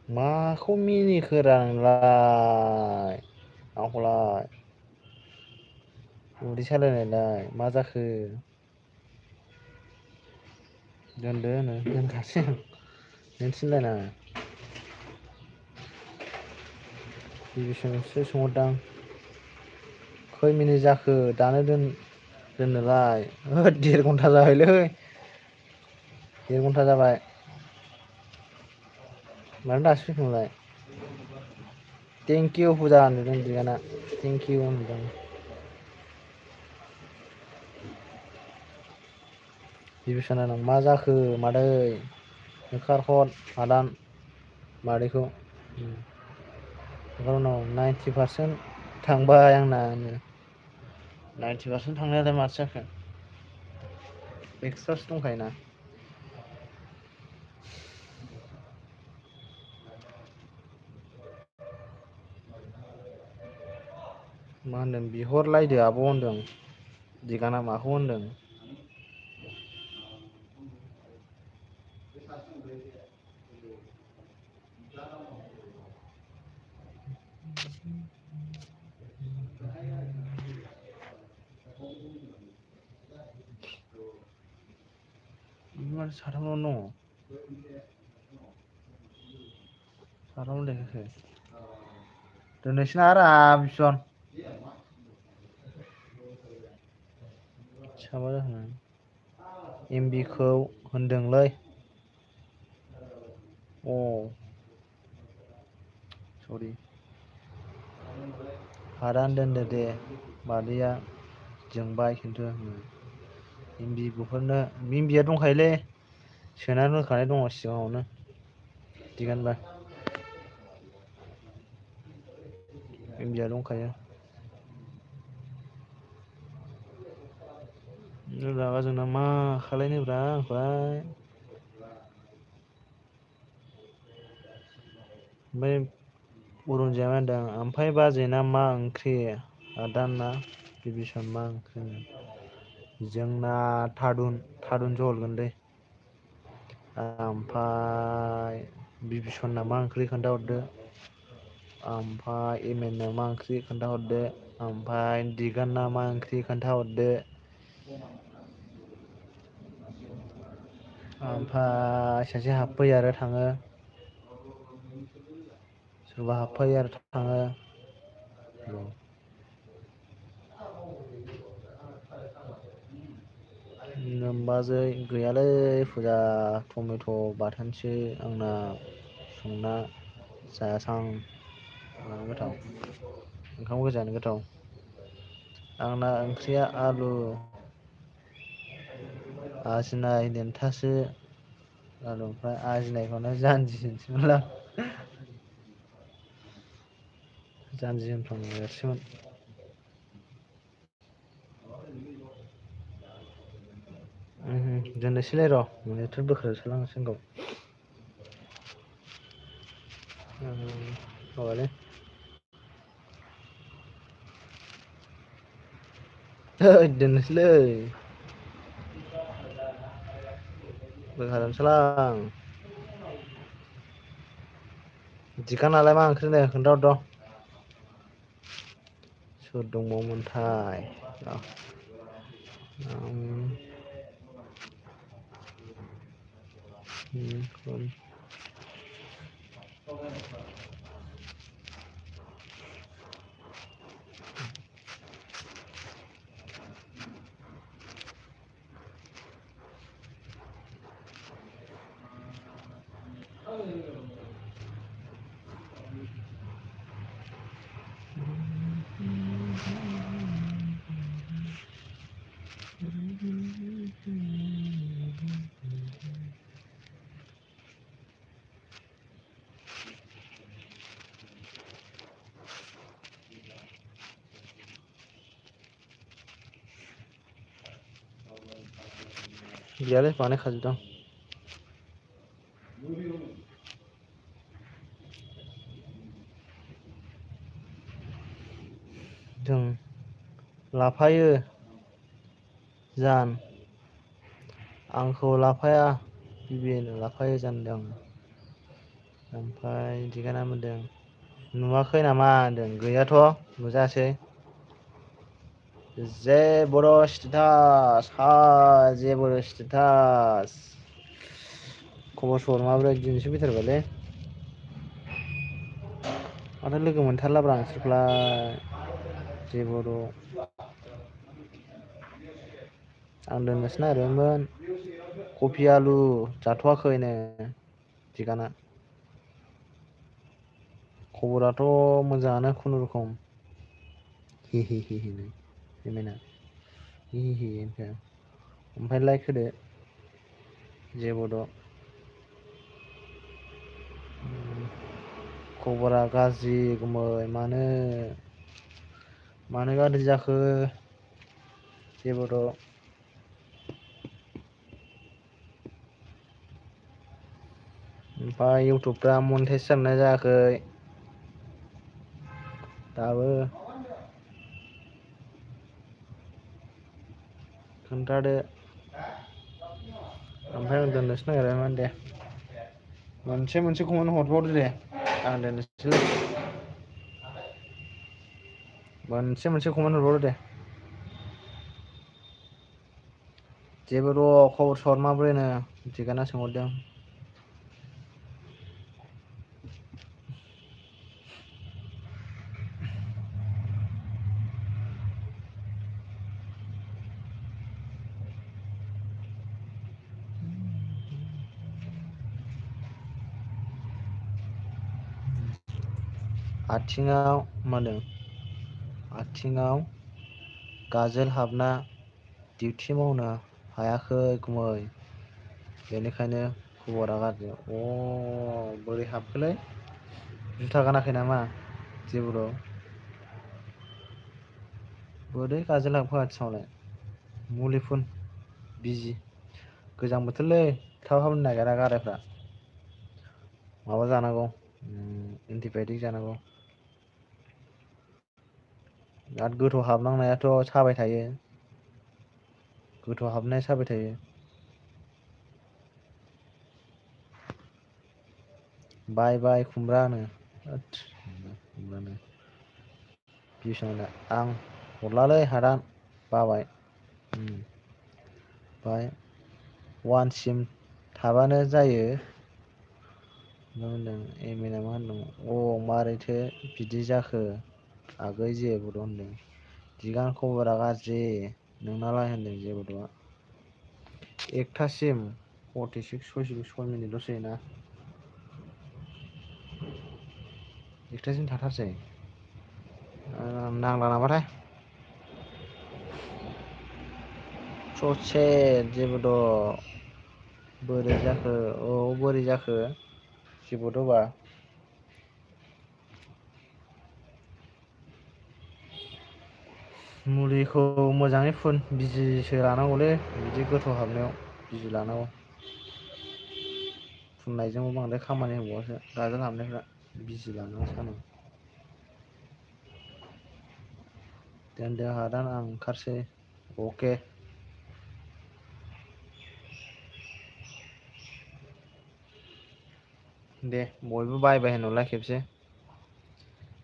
माखौ मिनिखोरा नोंलाय आंखौलाय उदै सालायनायलाय मा जाखो दोनदो दोनखासै आं नों थिनलायनाङा बिभीसनसो सोंहरदां खै मिनिट जाखो दानो दोननोलाय होद 1.5 घन्टा जाबायलै 1 घन्टा जाबाय मानो दासो फैखो नोंलाय थेंक इउ फुजा होनदों दिगाना थेंक इउ होनदों। बिभीषना नों मा जाखो मादै ओंखारहर हादान मादैखौ उनाव 90% थांबाय आंना 90% थांनायालाय माथो जाखो एक्सट्रासो दंखायोना। मा होनदों बिहरलायदो आब' होनदों दिगाना माखौ होनदों। माथो साथामल' दङ साथामल' देखायखो दोननोसैना रा बिसन साबा जाखांनानै एमबिखौ होनदोंलै अ सरि हादान दोनदो दे मादैया जोंबाय खिन्थु इमबि बेफोरनो इमबिया दंखायोलै सोनानै दोनखानाय दङ सिगाङावनो दिगानबा इमबिया दंखायो। रागा जोंना मा खालायनोब्रा आंखौलाय ओमफ्राय अरनजोया मा होनदों ओमफ्राय बाजैना मा ओंख्रि आदाना गिबिसन मा ओंख्रि जोंना थादुन जहलगोन दै ओमफ्राय बिभीसना मा ओंख्रि खोन्थाहरदो ओमफ्राय एमेन मा ओंख्रि खोन्थाहरदो ओमफ्राय दिगाना मा ओंख्रि खोन्थाहरदो ओमफ्राय सासे हाबफैयो आरो थाङो सोरबा हाबफैयो आरो थाङो नोमबाजै गैयालै फुजा टमेट' बाथोनसो आंना संना जासां जानो गोथाव ओंखाम गोजानो गोथाव आंना ओंख्रिया आलु आजिनाय देन्थासो आलु ओमफ्राय आजिनायखौनो जानजि होनसैमोनलां जानजि होनफ्लांलायसैमोन दोननोसैलाय र' नेथ बोख्रोबसोलांसिगौ माबालै थैद दोननोसैलै बोखारनोसैलां दिखानालाय मा ओंख्रि होनदों खोन्थाहरद सोर दंबावोमोनथाय गैयालै बानायखाजोबदां जों लाफायो जान आंखौ लाफाया बिबेनो लाफायो जान होनदों ओमफ्राय दिगाना बुंदों नुवाखै नामा होनदों गैयाथ' नुजायासै जेबोर' स्टेटास हाय जेबोर' स्टेटास खबर सबर माब्रै दिनैसो फैथारबायलै माथो लोगो मोनथारलाब्रा नोंसोरखौलाय जेबर' आं दोननोसो नागिरदोंमोन कफि आलु जाथ'वाखैनो थिगाना खबराथ' मोजाङानो खुनुरुखुम हि हि हि हि एमायना हि हि हि ओमफ्राय लाइक होदो जेबोद' खबरा गाज्रि गुमै मानो गाज्रि जाखो जेबोद' ओमफ्राय इउटुबफ्रा मनिटाइस जादोंना जायाखै दाबो खोन्थादो ओमफ्राय आं दोननोसो नागिरबायमोन दे मोनसे खौनो हरबावदो दे आं दोननोसैलै मोनसे कमेन्ट हरबावदो दे जेबो र' खबर सबर माब्रैनो थिगानो सोंहरदों आथिङाव गाजोल हाबना डिउटि मावनो हायाखै गुमै बेनिखायनो खबरा गाज्रि बोरै हाबखोलै जुथा गानाखै नामा जेबोद' बोरै गाजोल हाबखो आथिङावलाय मुलि फुन बिजि गोजां बोथोरलै थाब हामनो नागिरा गारायफ्रा माबा जानांगौ एन्टिबायटिक जानांगौ आरो गोथौ हाबनांनायाथ' साबाय थायो गोथौ हाबनाया साबाय थायो बाय खुमब्रा होनो होद खुमब्रानो आं हरलालै हादान बाबाय ओमफ्राय वानसिम थाबानो जायो मा होनदों एमएनआ मा होनदों मारैथो बिदि जाखो आगै जेबोद होनदों दिगां खबरा गाज्रि नोंनालाय होनदों जेबोद'आ एकथासिम 46 सय मिनिटल'सै ना एकथासिम थाथारसै नांला नामाथाय ससे जेबोद' बोरै जाखो बोरै जाखो जेबोद'बा मुलिखौ मोजाङै फुन बिजिसो लानांगौलै बिदि गोथौ हाबनायाव बिजि लानांगौ फुननायजोंबो बांद्राय खामानि होबावासो गाजोल हाबनायफ्रा बिजि लानांगौ सानाव दोनदो हादान आं ओंखारसै अके दे बयबो बाय बाय होनहरलाय खेबसे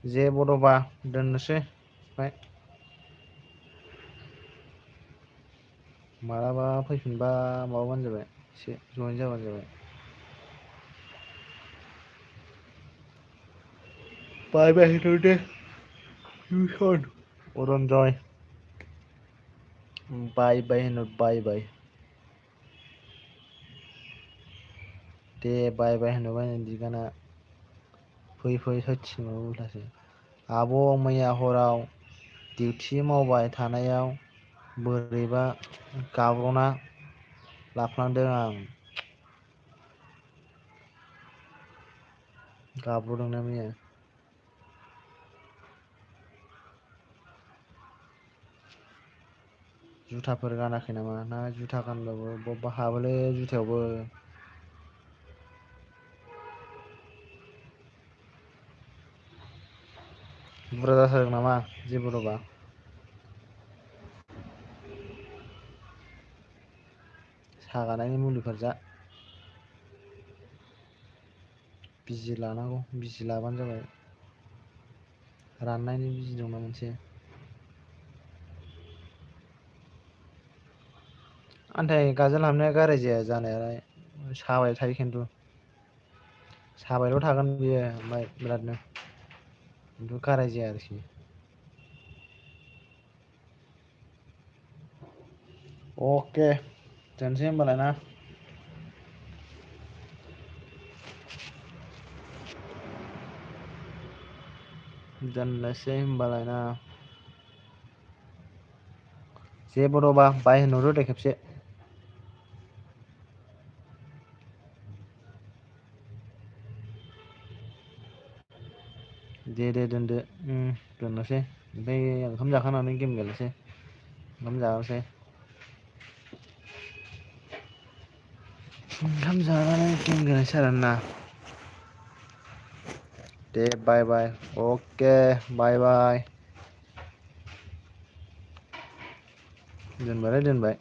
जेबद'बा दोननोसै बाय मालाबा फैफिनबा माबाबानो जाबाय एसे जइन जाबानो जाबाय बाय बाय होनहरदो अरनजय बाय बाय होनहर बाय बाय दे बाय बाय होनहरबाय नै दिगाना फैयै होथिनबाय उल्थासो आब' मैया हराव डिउथि मावबाय थानायाव बोरैबा गाब्र'ना लाफ्लांदों आं गाब्र'दोंना मैया जुथाफोर गानाखै नामा ना जुथा गानबाबो बबा बबा हाबोलै जुथायावबो बुरजा जाथारदों नामा जेबोद'बा सागानायनि मुलिफोर जा बिजि लानांगौ बिजि लाबानो जाबाय राननायनि बिजि दंना मोनसे आन्थाय गाजोल हाबनाया गाराय जाया जानायालाय साबाय थायो खिन्थु साबायल' थागोन बियो ओमफ्राय बिरादनो खिन्थु गाराय जाया आरोखि अके दोनसै होमबालाय ना दोननोसै होमबालाय ना जेबो नङा बाय होनहरो दे खेबसे दे दोनदो दोननोसै ओमफ्राय ओंखाम जाखांनानै गेम गेलेनोसै ओंखाम जानोसै ओंखाम जानानै गेम गेलेनोसै आरोना दे बाय बाय अके बाय बाय दोनबायलै दोनबाय